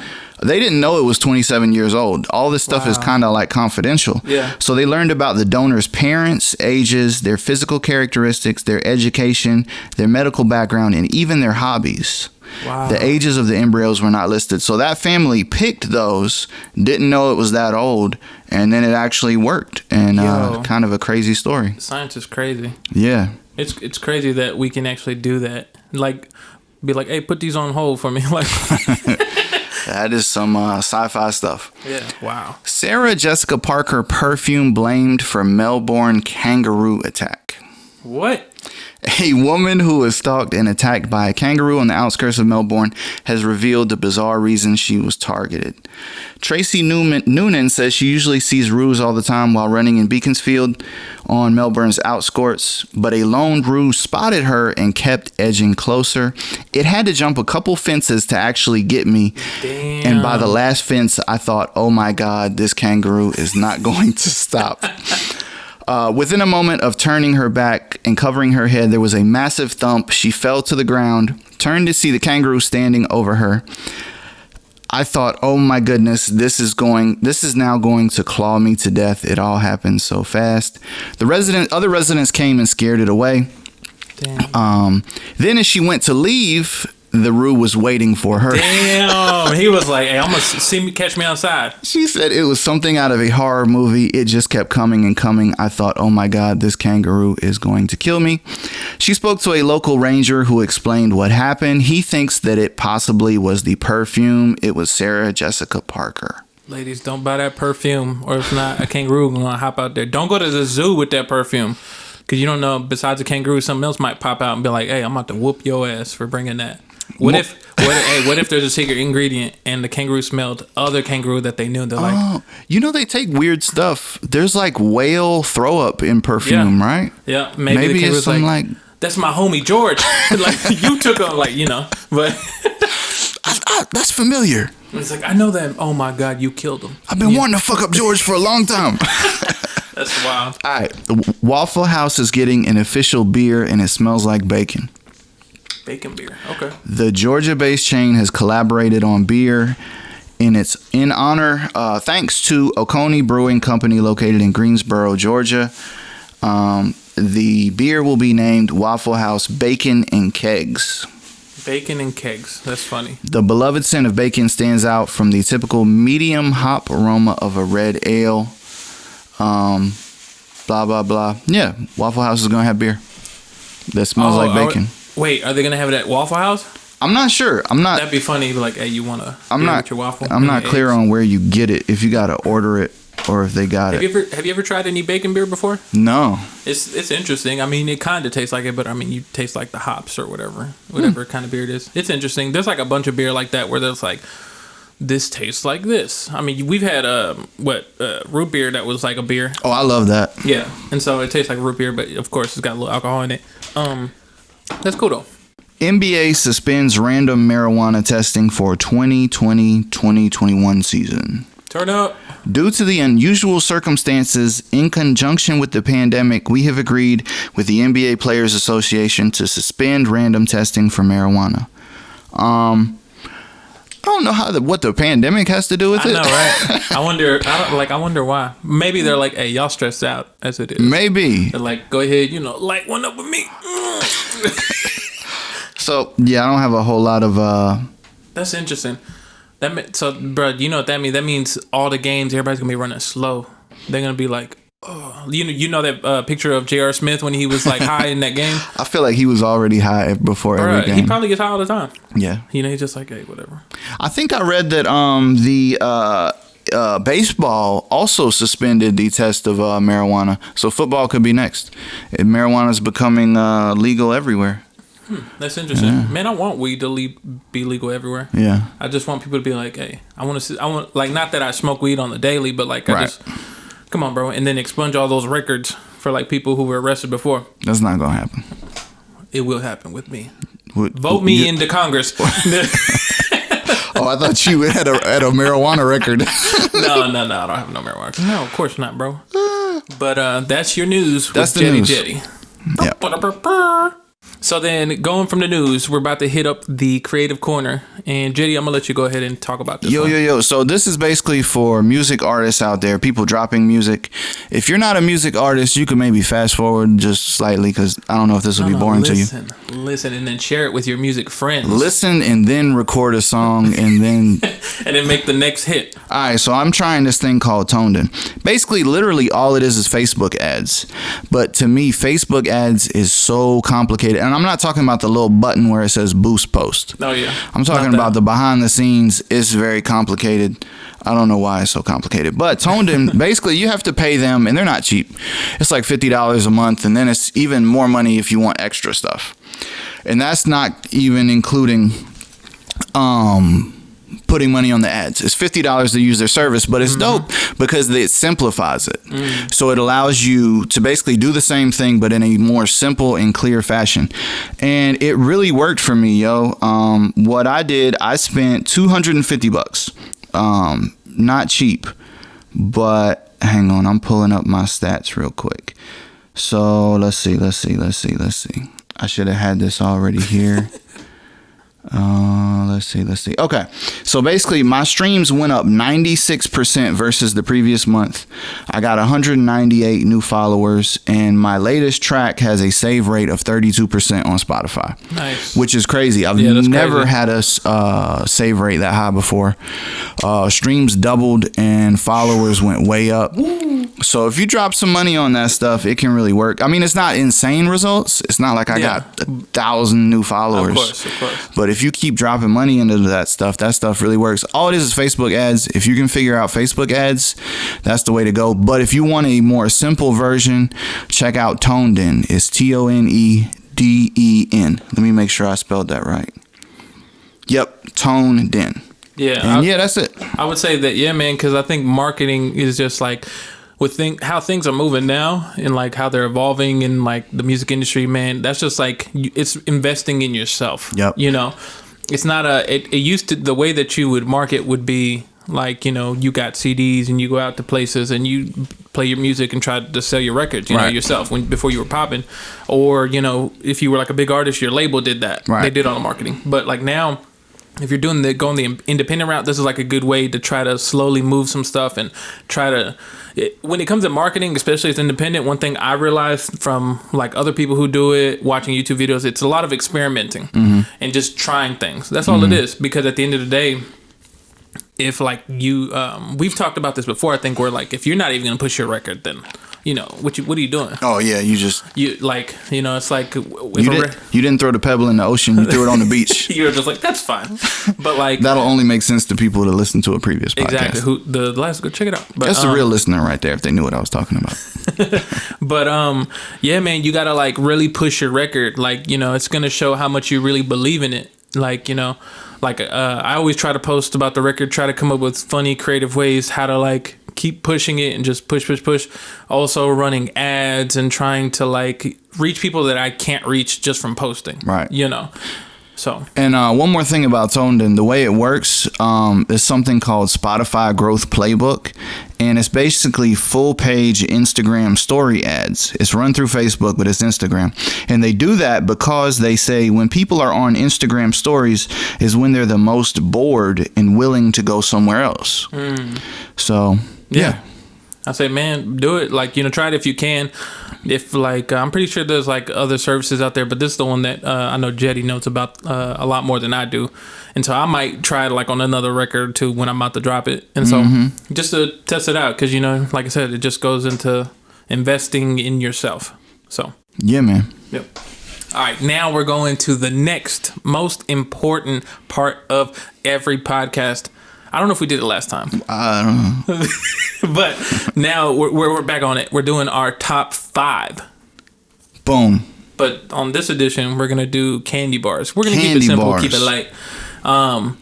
They didn't know it was 27 years old. All this stuff is kind of like confidential. Yeah. So they learned about the donor's parents, ages, their physical characteristics, their education, their medical background, and even their hobbies. Wow. The ages of the embryos were not listed. So that family picked those, didn't know it was that old, and then it actually worked. And kind of a crazy story. Science is crazy. Yeah. It's crazy that we can actually do that. Like, be like, hey, put these on hold for me. Like... That is some sci-fi stuff. Yeah, wow. Sarah Jessica Parker perfume blamed for Melbourne kangaroo attack. What? A woman who was stalked and attacked by a kangaroo on the outskirts of Melbourne has revealed the bizarre reason she was targeted. Tracy Noonan says she usually sees roos all the time while running in Beaconsfield on Melbourne's outskirts, but a lone roo spotted her and kept edging closer. It had to jump a couple fences to actually get me. Damn. And by the last fence, I thought, oh my God, this kangaroo is not going to stop. Within a moment of turning her back and covering her head, there was a massive thump. She fell to the ground, turned to see the kangaroo standing over her. I thought, oh my goodness, this is now going to claw me to death. It all happened so fast. Other residents came and scared it away. Damn. Then as she went to leave, the roo was waiting for her. Damn. He was like, hey, I'm going to catch me outside. She said it was something out of a horror movie. It just kept coming and coming. I thought, oh my God, this kangaroo is going to kill me. She spoke to a local ranger who explained what happened. He thinks that it possibly was the perfume. It was Sarah Jessica Parker. Ladies, don't buy that perfume, or if not, a kangaroo going to hop out there. Don't go to the zoo with that perfume, because you don't know, besides a kangaroo, something else might pop out and be like, hey, I'm about to whoop your ass for bringing that. What if there's a secret ingredient and the kangaroo smelled other kangaroo that they knew? They're like, they take weird stuff. There's like whale throw up in perfume, right? Yeah, maybe it's some like that's my homie George. Like you took him, like but that's familiar. It's like I know that. Oh my God, you killed him. I've been wanting to fuck up George for a long time. That's wild. All right, Waffle House is getting an official beer, and it smells like bacon. Bacon beer. Okay. The Georgia-based chain has collaborated on beer. In honor, thanks to Oconee Brewing Company located in Greensboro, Georgia. The beer will be named Waffle House Bacon and Kegs. Bacon and kegs. That's funny. The beloved scent of bacon stands out from the typical medium hop aroma of a red ale. Blah, blah, blah. Yeah, Waffle House is going to have beer that smells like bacon. Wait, are they going to have it at Waffle House? I'm not sure. That'd be funny. Like, hey, you want to with your waffle? I'm not clear on where you get it. If you got to order it or if they got it. Have you ever tried any bacon beer before? No. It's interesting. I mean, it kind of tastes like it, but I mean, you taste like the hops or whatever kind of beer it is. It's interesting. There's like a bunch of beer like that where there's like, this tastes like this. I mean, we've had root beer that was like a beer. Oh, I love that. Yeah, and so it tastes like root beer, but of course it's got a little alcohol in it. That's cool though. NBA suspends random marijuana testing for 2020-2021 season. Turn up. Due to the unusual circumstances in conjunction with the pandemic, we have agreed with the NBA Players Association to suspend random testing for marijuana. I don't know what the pandemic has to do with it. I know, right? I wonder why. Maybe they're like, hey, y'all stressed out as it is. Maybe. They're like, go ahead, light one up with me. So, yeah, I don't have a whole lot of... That's interesting. Bro, you know what that means? That means all the games, everybody's going to be running slow. They're going to be like, oh. You know that picture of J.R. Smith when he was like high in that game? I feel like he was already high before every game. He probably gets high all the time. Yeah. He's just like, hey, whatever. I think I read that the baseball also suspended the test of marijuana. So football could be next. Marijuana is becoming legal everywhere. That's interesting. Yeah. Man, I want weed to be legal everywhere. Yeah. I just want people to be like, hey, I want like, not that I smoke weed on the daily, but like, come on, bro. And then expunge all those records for like people who were arrested before. That's not going to happen. It will happen with me. Vote me into Congress. Oh, I thought you had a marijuana record. No, I don't have no marijuana record. No, of course not, bro. But that's your news. That's the Jetty news. Jetty. Yeah. So then, going from the news, we're about to hit up the creative corner. And Jetty, I'm going to let you go ahead and talk about this. Yo. So this is basically for music artists out there, people dropping music. If you're not a music artist, you can maybe fast forward just slightly because I don't know if this will be boring to you. Listen, and then share it with your music friends. Listen and then record a song and then... and then make the next hit. All right, so I'm trying this thing called Toned. Basically, literally all it is Facebook ads. But to me, Facebook ads is so complicated. And I'm not talking about the little button where it says boost post. Oh, yeah. I'm talking about the behind the scenes. It's very complicated. I don't know why it's so complicated. But Toned, basically, you have to pay them, and they're not cheap. It's like $50 a month, and then it's even more money if you want extra stuff. And that's not even including putting money on the ads. It's $50 to use their service, but it's dope because it simplifies it. So it allows you to basically do the same thing, but in a more simple and clear fashion. And it really worked for me, yo. What I did, I spent $250. Not cheap, but hang on, I'm pulling up my stats real quick. So let's see. I should have had this already here. Let's see. Okay. So basically my streams went up 96% versus the previous month. I got 198 new followers, and my latest track has a save rate of 32% on Spotify. Nice. Which is crazy. I've never had a save rate that high before. Streams doubled and followers went way up. Woo. So if you drop some money on that stuff, it can really work. I mean, it's not insane results. It's not like I got 1,000 new followers. Of course. But if you keep dropping money into that stuff really works. All it is Facebook ads. If you can figure out Facebook ads, that's the way to go. But if you want a more simple version, check out Toned. It's TONEDEN. Let me make sure I spelled that right. Yep, Toned. Yeah. And that's it. I would say that, yeah, man, because I think marketing is just like, with how things are moving now and like how they're evolving in like the music industry, man, that's just like it's investing in yourself. Yep. You know, it's not it used to, the way that you would market would be like, you know, you got CDs and you go out to places and you play your music and try to sell your records, you know, yourself before you were popping. Or, you know, if you were like a big artist, your label did that. They did all the marketing. But like now, if you're going the independent route, this is like a good way to try to slowly move some stuff and try to, when it comes to marketing, especially as independent, one thing I realized from like other people who do it, watching YouTube videos, it's a lot of experimenting and just trying things. That's all it is. Because at the end of the day, if like you, we've talked about this before, I think, where like if you're not even gonna push your record, then you know what are you doing? Oh yeah, you like, you know, it's like you didn't throw the pebble in the ocean, you threw it on the beach. You're just like, that's fine, but like that'll only make sense to people that listen to a previous podcast. Exactly. The last, go check it out. But, that's the real listener right there. If they knew what I was talking about. But yeah, man, you gotta like really push your record. Like, you know, it's gonna show how much you really believe in it. Like, you know, like I always try to post about the record, try to come up with funny, creative ways how to like keep pushing it and just push. Also running ads and trying to like reach people that I can't reach just from posting. Right. You know. So. And one more thing about Tonedon, the way it works is something called Spotify Growth Playbook, and it's basically full page Instagram story ads. It's run through Facebook, but it's Instagram, and they do that because they say when people are on Instagram stories is when they're the most bored and willing to go somewhere else. So yeah. I say, man, do it. Like, you know, try it if you can. If like, I'm pretty sure there's like other services out there, but this is the one that I know Jetty knows about a lot more than I do. And so I might try it like on another record or two when I'm about to drop it. And so just to test it out, because, you know, like I said, it just goes into investing in yourself. So. Yeah, man. Yep. All right. Now we're going to the next most important part of every podcast. I don't know if we did it last time. I don't know. But now we're back on it. We're doing our top 5. Boom. But on this edition, we're going to do candy bars. We're going to keep it simple, keep it light. I'm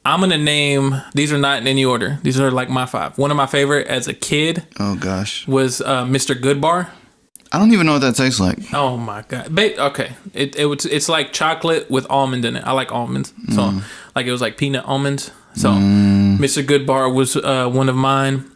going to name, these are not in any order. These are like my 5. One of my favorite as a kid. Oh, gosh. Was Mr. Good Bar. I don't even know what that tastes like. Oh, my God. Okay. It's like chocolate with almond in it. I like almonds. So like it was like peanut almonds. So, Mr. Good Bar was one of mine.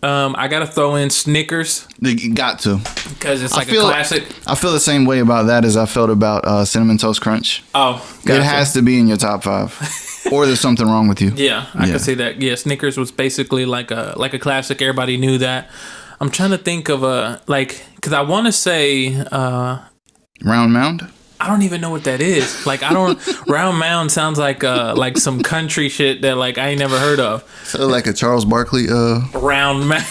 I gotta throw in Snickers. You got to, because it's like a classic. I feel the same way about that as I felt about Cinnamon Toast Crunch. Oh, gotcha. It has to be in your top 5, or there's something wrong with you. Yeah, I can see that. Yeah, Snickers was basically like a classic. Everybody knew that. I'm trying to think of because I want to say Round Mound. I don't even know what that is. Like, I don't. Round Mound sounds like some country shit that like I ain't never heard of. So like a Charles Barkley. Round Mound.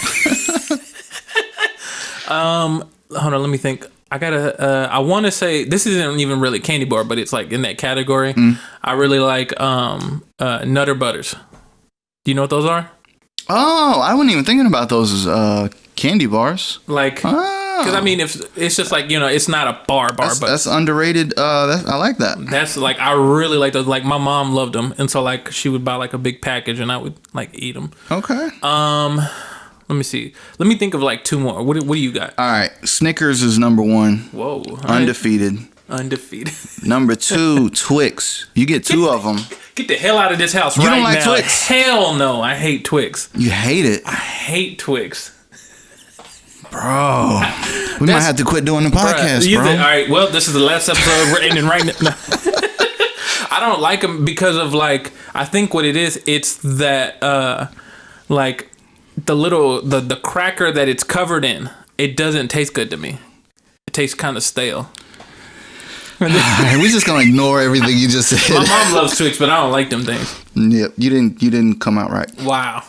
Hold on, let me think. I gotta. I want to say this isn't even really candy bar, but it's like in that category. I really like Nutter Butters. Do you know what those are? Oh, I wasn't even thinking about those as candy bars. Like. Because I mean, if it's just like, you know, it's not a bar, but that's underrated. I like that. That's like, I really like those. Like, my mom loved them, and so like she would buy like a big package, and I would like eat them. Okay. Let me see. Let me think of like 2 more. What do you got? All right, Snickers is number 1. Whoa. Undefeated. Undefeated. Number 2, Twix. You get 2 of them. Get the hell out of this house right now. You don't like Twix? Hell no, I hate Twix. You hate it? I hate Twix. Bro, we might have to quit doing the podcast, bro. All right, well, this is the last episode. We're ending right now. I don't like them because of like, I think what it is, it's that like the cracker that it's covered in, it doesn't taste good to me. It tastes kind of stale. We're just gonna ignore everything you just said. My mom loves Twix, but I don't like them things. Yep, you didn't come out right. Wow.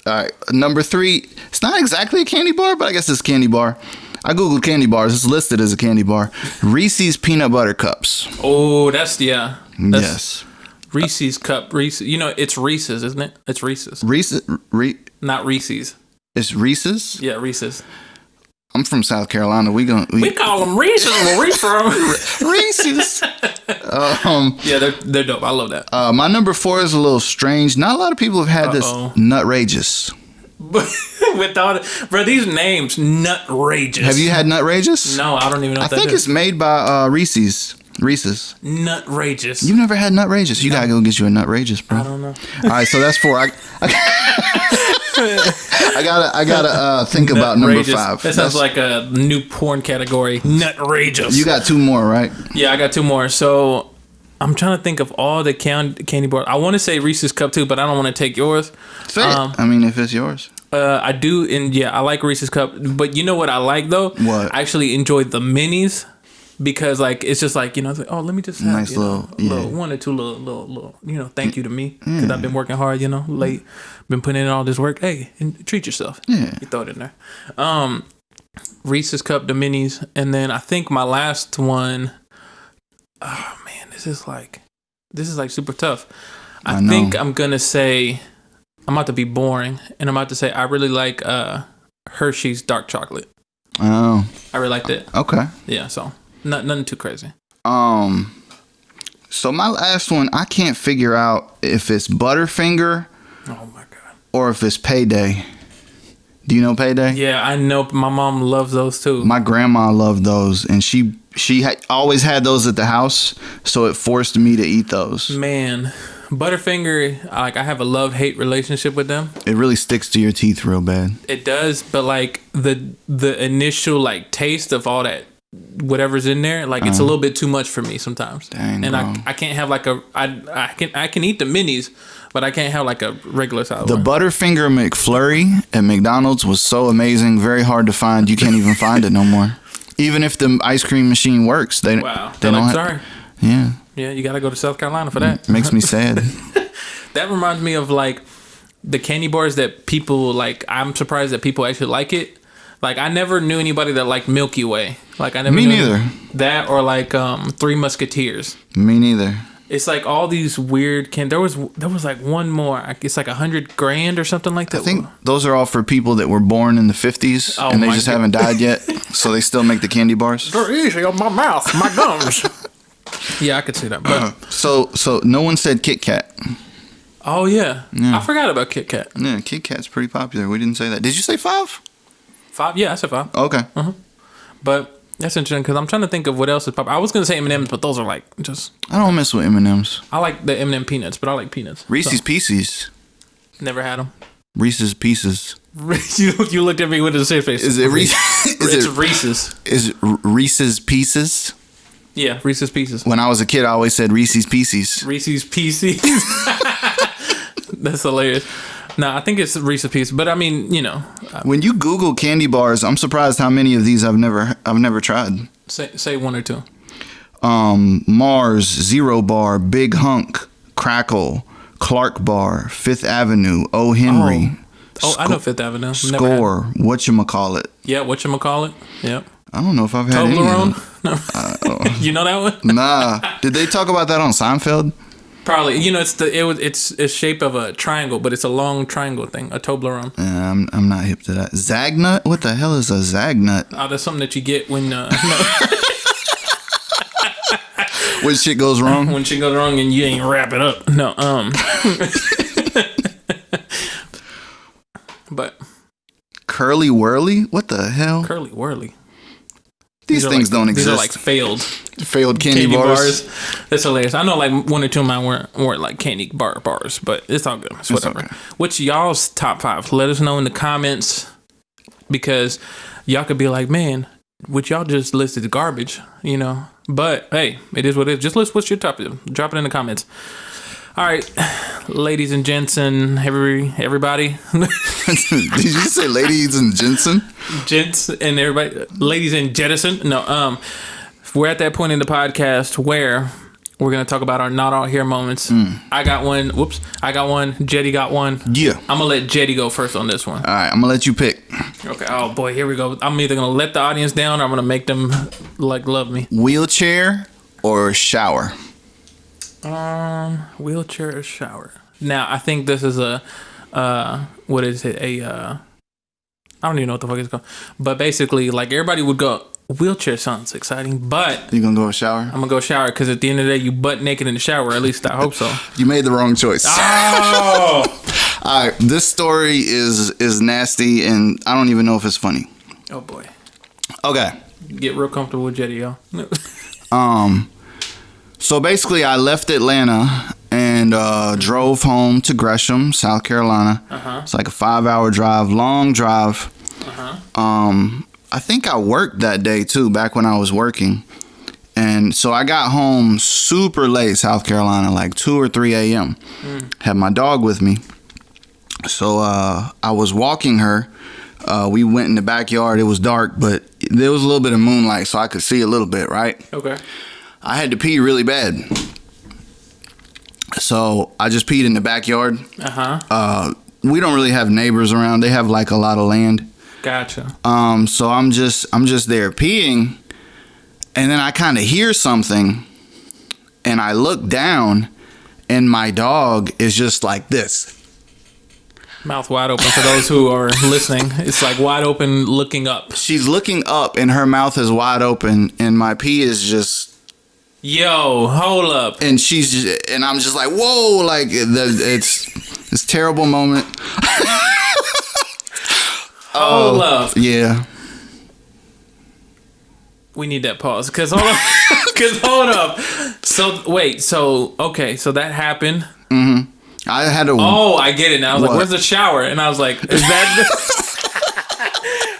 All right, number 3. It's not exactly a candy bar, but I guess it's a candy bar. I googled candy bars. It's listed as a candy bar. Reese's peanut butter cups. Oh, that's yes. Reese's cup. Reese's. You know, it's Reese's, isn't it? It's Reese's. Not Reese's. It's Reese's. Yeah, Reese's. I'm from South Carolina. We call them Reese's where we from. Reese's. Yeah, they're dope. I love that. My number 4 is a little strange. Not a lot of people have had this. Nutrageous. But with all bro, these names nutrageous. Have you had Nutrageous? No, I don't even know. I think it's made by Reese's. Nutrageous. You've never had Nutrageous? You gotta go get you a Nutrageous, bro. I don't know. All right, so that's 4. I gotta think about number 5. That sounds like a new porn category. Nutrageous. You got 2 more, right? Yeah, I got 2 more. So I'm trying to think of all the candy bars. I want to say Reese's Cup too, but I don't want to take yours. Say it. I mean, if it's yours. I do, and yeah, I like Reese's Cup. But you know what I like though? What? I actually enjoy the minis. Because like it's just like, it's like, oh, let me just have nice little 1 or 2 little thank you to me because I've been working hard, late, been putting in all this work. Hey, and treat yourself. Yeah, you throw it in there. Reese's Cup, the minis, and then I think my last one. Oh man, this is like super tough. I think I'm gonna say I'm about to be boring, and I'm about to say I really like Hershey's dark chocolate. Oh, I really like that. Okay. Yeah, so. Nothing too crazy. So my last one, I can't figure out if it's Butterfinger. Oh my god. Or if it's Payday. Do you know Payday? Yeah, I know. My mom loves those too. My grandma loved those, and she always had those at the house, so it forced me to eat those. Man, Butterfinger, like I have a love-hate relationship with them. It really sticks to your teeth real bad. It does, but like the initial like taste of all that whatever's in there, like it's a little bit too much for me sometimes. Dang, and bro. I can't have like I can eat the minis, but I can't have like a regular size. The Butterfinger McFlurry at McDonald's was so amazing, very hard to find. You can't even find it no more. Even if the ice cream machine works, they don't. Sorry. Yeah. Yeah, you gotta go to South Carolina for that. Makes me sad. That reminds me of like the candy bars that people like. I'm surprised that people actually like it. Like I never knew anybody that liked Milky Way. Like I never. Me knew neither. That or like Three Musketeers. Me neither. It's like all these weird there was like one more. It's like $100,000 or something like that. I think those are all for people that were born in the 50s and they just haven't died yet, so they still make the candy bars. They're easy on my mouth, my gums. Yeah, I could see that. But so no one said Kit Kat. Oh yeah, I forgot about Kit Kat. Yeah, Kit Kat's pretty popular. We didn't say that. Did you say 5? 5? Yeah, I said 5. Okay. But that's interesting because I'm trying to think of what else is popular. I was gonna say M&M's, but those are like just. I don't mess with M&M's. I like the M&M peanuts, but I like peanuts. Reese's Pieces. Never had them. Reese's Pieces. You looked at me with a serious face. Is it Reese's? It's Reese's. Is it Reese's Pieces? Yeah, Reese's Pieces. When I was a kid, I always said Reese's Pieces. Reese's Pieces. That's hilarious. No, I think it's Reese's Pieces, but I mean, when you Google candy bars, I'm surprised how many of these I've never tried. Say 1 or 2. Mars, Zero Bar, Big Hunk, Crackle, Clark Bar, Fifth Avenue, O. Henry. Oh, I know Fifth Avenue. Score, whatchamacallit. Yeah, whatchamacallit. Yep. I don't know if I've had any of them. No. You know that one? Nah. Did they talk about that on Seinfeld? Probably. It's shape of a triangle, but it's a long triangle thing, a Toblerone. Yeah, I'm not hip to that. Zagnut? What the hell is a Zagnut? Oh, that's something that you get when when shit goes wrong. When shit goes wrong and you ain't wrap it up. No. But Curly Whirly? What the hell? Curly Whirly. These things don't exist. These are like failed candy bars. That's hilarious. I know like 1 or 2 of mine weren't like candy bars, but it's all good. It's whatever. Okay. What's y'all's top 5? Let us know in the comments because y'all could be like, man, what y'all just listed garbage, But hey, it is what it is. Just list what's your top. Drop it in the comments. All right, ladies and gents and everybody. Did you say ladies and Jensen? Gents and everybody. Ladies and jettison. No, we're at that point in the podcast where we're going to talk about our not all here moments. I got one. Whoops. I got one. Jetty got one. Yeah. I'm going to let Jetty go first on this one. All right, I'm going to let you pick. Okay. Oh, boy. Here we go. I'm either going to let the audience down or I'm going to make them love me. Wheelchair or shower? Wheelchair or shower. Now, I think this is what is it? I don't even know what the fuck it's called. But basically, like everybody would go, wheelchair sounds exciting, but you gonna go shower? I'm gonna go shower because at the end of the day, you butt naked in the shower. At least I hope so. You made the wrong choice. Oh, All right, this story is nasty, and I don't even know if it's funny. Oh boy. Okay. Get real comfortable with Jetty, y'all. So basically, I left Atlanta and drove home to Gresham, South Carolina. It's like a 5-hour drive, long drive. I think I worked that day too, back when I was working. And so I got home super late, South Carolina, like 2 or 3 a.m. Had my dog with me. So I was walking her. We went in the backyard. It was dark, but there was a little bit of moonlight, so I could see a little bit, right? Okay. I had to pee really bad. So I just peed in the backyard. We don't really have neighbors around. They have like a lot of land. Gotcha. So I'm just there peeing, and then I kind of hear something, and I look down, and my dog is just like this. Mouth wide open for those who are listening. It's like wide open looking up. She's looking up, and her mouth is wide open, and my pee is just... Yo, hold up. And and I'm just like, whoa, like it's this terrible moment. Hold up. Yeah. We need that pause. Cause hold up. So wait, okay, so that happened. I had to. Oh, I get it now. I was like, where's the shower? And I was like, is that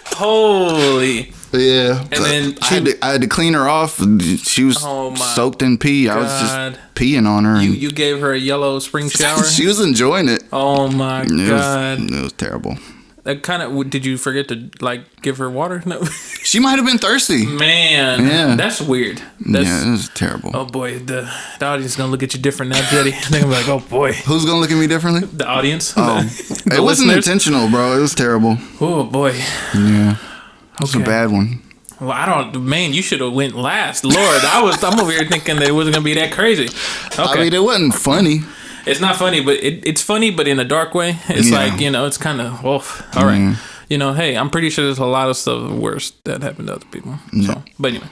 holy. Yeah. And then I had to clean her off. She was soaked in pee. I was just peeing on her. You gave her a yellow spring shower? She was enjoying it. Oh my God. It was terrible. That kind of, did you forget to like give her water? No. She might have been thirsty. Man. Yeah. That's weird. Yeah, it was terrible. Oh boy. The audience is going to look at you different now, Jetty. They're going to be like, oh boy. Who's going to look at me differently? The audience. Oh. It wasn't intentional, bro. It was terrible. Oh boy. Yeah. That was a bad one. Well, man, you should have went last. Lord, I'm over here thinking that it wasn't going to be that crazy. Okay. I mean, it wasn't funny. It's not funny, but it's funny, but in a dark way. It's like, it's kind of, all right. Hey, I'm pretty sure there's a lot of stuff worse that happened to other people. So, but anyway,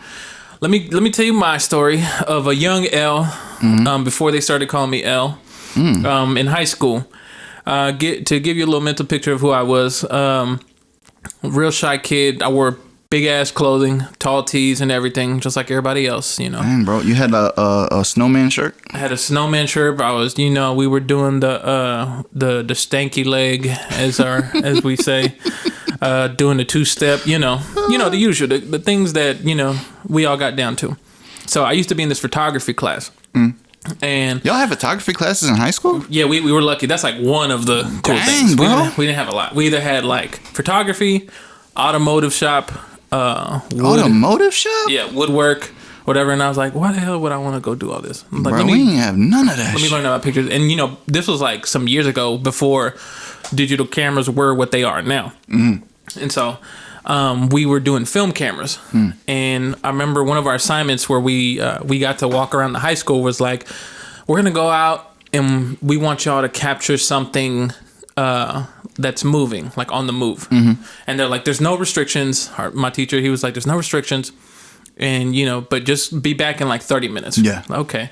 let me tell you my story of a young L, before they started calling me L, in high school. To give you a little mental picture of who I was, real shy kid. I wore big ass clothing, tall tees and everything, just like everybody else, Dang, bro, you had a snowman shirt? I had a snowman shirt. I was, we were doing the stanky leg, as we say, doing the 2-step, the usual, the things that we all got down to. So I used to be in this photography class. And y'all have photography classes in high school? Yeah, we were lucky. That's like one of the cool things. Bro. We didn't have a lot. We either had like photography, automotive shop. Automotive shop? Yeah, woodwork, whatever. And I was like, why the hell would I want to go do all this? I'm like, bro, we didn't have none of that. Let me learn about pictures. And this was like some years ago, before digital cameras were what they are now. And so we were doing film cameras. And I remember one of our assignments where we got to walk around the high school was like, we're going to go out and we want y'all to capture something that's moving, like on the move. And they're like, there's no restrictions. My teacher, he was like, there's no restrictions. And, but just be back in like 30 minutes. Yeah. Okay.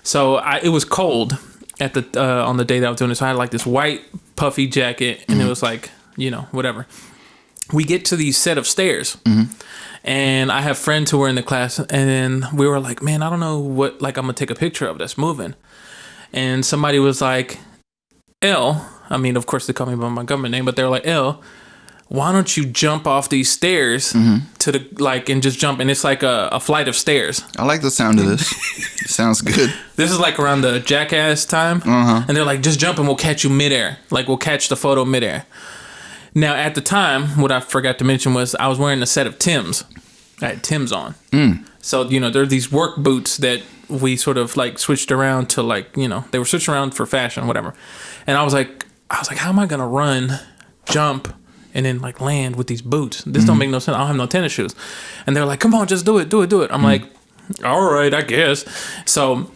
So it was cold at on the day that I was doing this. So I had like this white puffy jacket and it was like, whatever. We get to these set of stairs and I have friends who were in the class and we were like, man, I don't know what, like, I'm going to take a picture of that's moving. And somebody was like, L, I mean, of course they call me by my government name, but they're like, L, why don't you jump off these stairs to the, like, and just jump. And it's like a flight of stairs. I like the sound of this. It sounds good. This is like around the Jackass time. And they're like, just jump and we'll catch you midair. Like, we'll catch the photo midair. Now, at the time, what I forgot to mention was I was wearing a set of Timbs. I had Timbs on. So, there are these work boots that we sort of like switched around to, like, they were switched around for fashion, whatever. And I was like, how am I going to run, jump, and then like land with these boots? This don't make no sense. I don't have no tennis shoes. And they're like, come on, just do it. I'm like, all right, I guess. So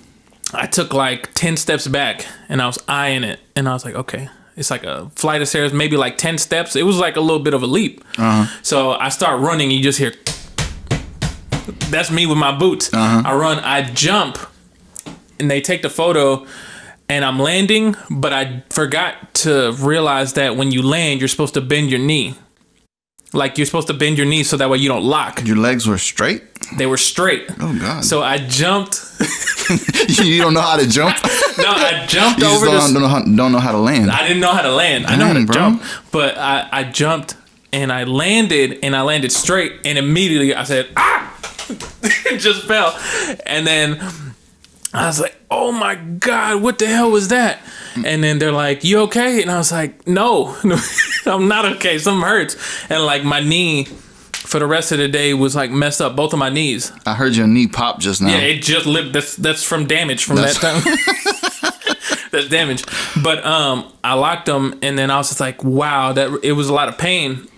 I took like 10 steps back and I was eyeing it. And I was like, okay. It's like a flight of stairs, maybe like 10 steps. It was like a little bit of a leap. So I start running. You just hear, that's me with my boots. I run, I jump, and they take the photo. and I'm landing, but I forgot to realize that when you land, you're supposed to bend your knee. Like, you're supposed to bend your knee so that way you don't lock. Your legs were straight? They were straight. Oh, God. So I jumped. You don't know how to jump? No, I jumped you over just don't know how to land. I didn't know how to land. Dang, I know how to bro. jump. But I jumped and I landed straight. And immediately I said, ah! It just fell. And then I was like, oh my God, what the hell was that? And then they're like, you okay? And I was like, no, I'm not okay. Something hurts. And like my knee for the rest of the day was like messed up. Both of my knees. I heard your knee pop just now. Yeah, it just lived. That's from damage from that time. That's damage. But I locked them, and then I was just like, wow, that it was a lot of pain.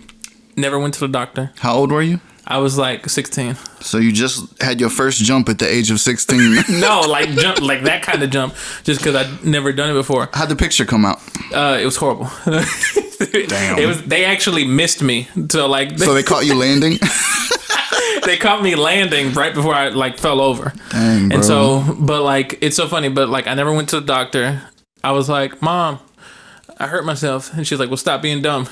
Never went to the doctor. How old were you? I was like 16. So you just had your first jump at the age of 16? No, like jump, like that kind of jump, just because I'd never done it before. How'd the picture come out? It was horrible. Damn. It was. They actually missed me. So like. So they caught you landing? They caught me landing right before I like fell over. Dang, bro. And so, but like, it's so funny. But like, I never went to the doctor. I was like, Mom, I hurt myself, and she's like, well, stop being dumb.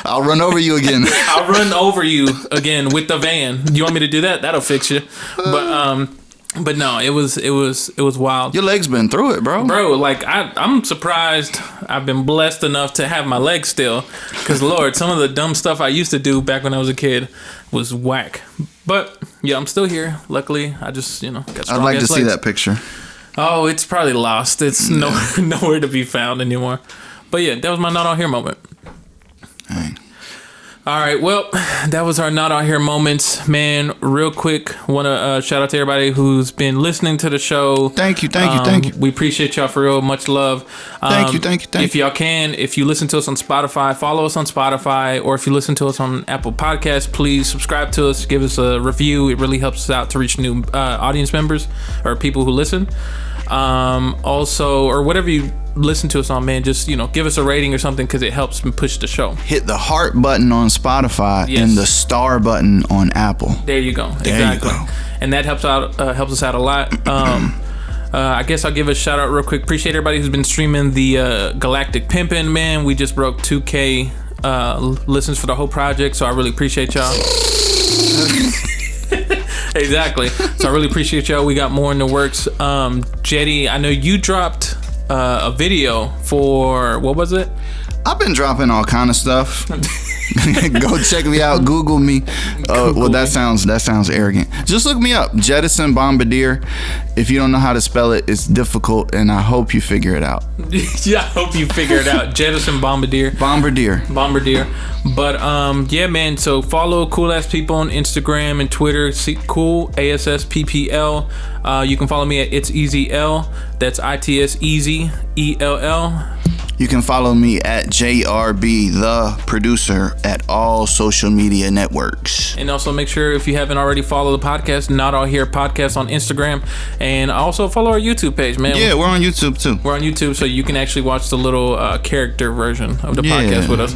I'll run over you again. I'll run over you again with the van. You want me to do that? That'll fix you. But no, it was wild. Your legs been through it, bro. Bro, like I'm surprised I've been blessed enough to have my legs still. Cause Lord, some of the dumb stuff I used to do back when I was a kid was whack. But yeah, I'm still here. Luckily, I just got strong. I'd like to legs. see that picture. Oh, it's probably lost. It's nowhere to be found anymore. But yeah, that was my not out here moment. Dang. All right, well, that was our not out here moments, man. Real quick, want to shout out to everybody who's been listening to the show. Thank you. We appreciate y'all for real. Much love. Thank you. If y'all can, if you listen to us on Spotify, follow us on Spotify, or if you listen to us on Apple Podcasts, please subscribe to us, give us a review. It really helps us out to reach new audience members or people who listen. Also, or whatever you listen to us on, man, just give us a rating or something, because it helps push the show. Hit the heart button on Spotify. Yes. And the star button on Apple. There you go. Exactly. And that helps us out a lot. I guess I'll give a shout out real quick. Appreciate everybody who's been streaming the Galactic Pimpin', man. We just broke 2K listens for the whole project, so I really appreciate y'all. Exactly. So I really appreciate y'all. We got more in the works. Jetty, I know you dropped a video for, what was it? I've been dropping all kind of stuff. Go check me out. Google me. Well, that sounds arrogant. Just look me up, Jettison Bombardier. If you don't know how to spell it, it's difficult, and I hope you figure it out. Yeah, I hope you figure it out. Jettison Bombardier. But yeah, man. So follow Cool Ass People on Instagram and Twitter. Cool ASSPPL. You can follow me at It's Easy L. That's ITS Easy ELL. You can follow me at JRB the producer at all social media networks. And also make sure, if you haven't already, follow the podcast, Not All Here Podcast, on Instagram. And also follow our YouTube page, man. Yeah, we're on YouTube too. We're on YouTube, so you can actually watch the little character version of the podcast with us.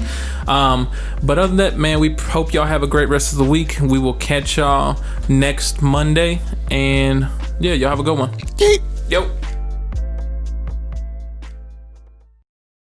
But other than that, man, we hope y'all have a great rest of the week. We will catch y'all next Monday. And yeah, y'all have a good one. Yeet. Yo.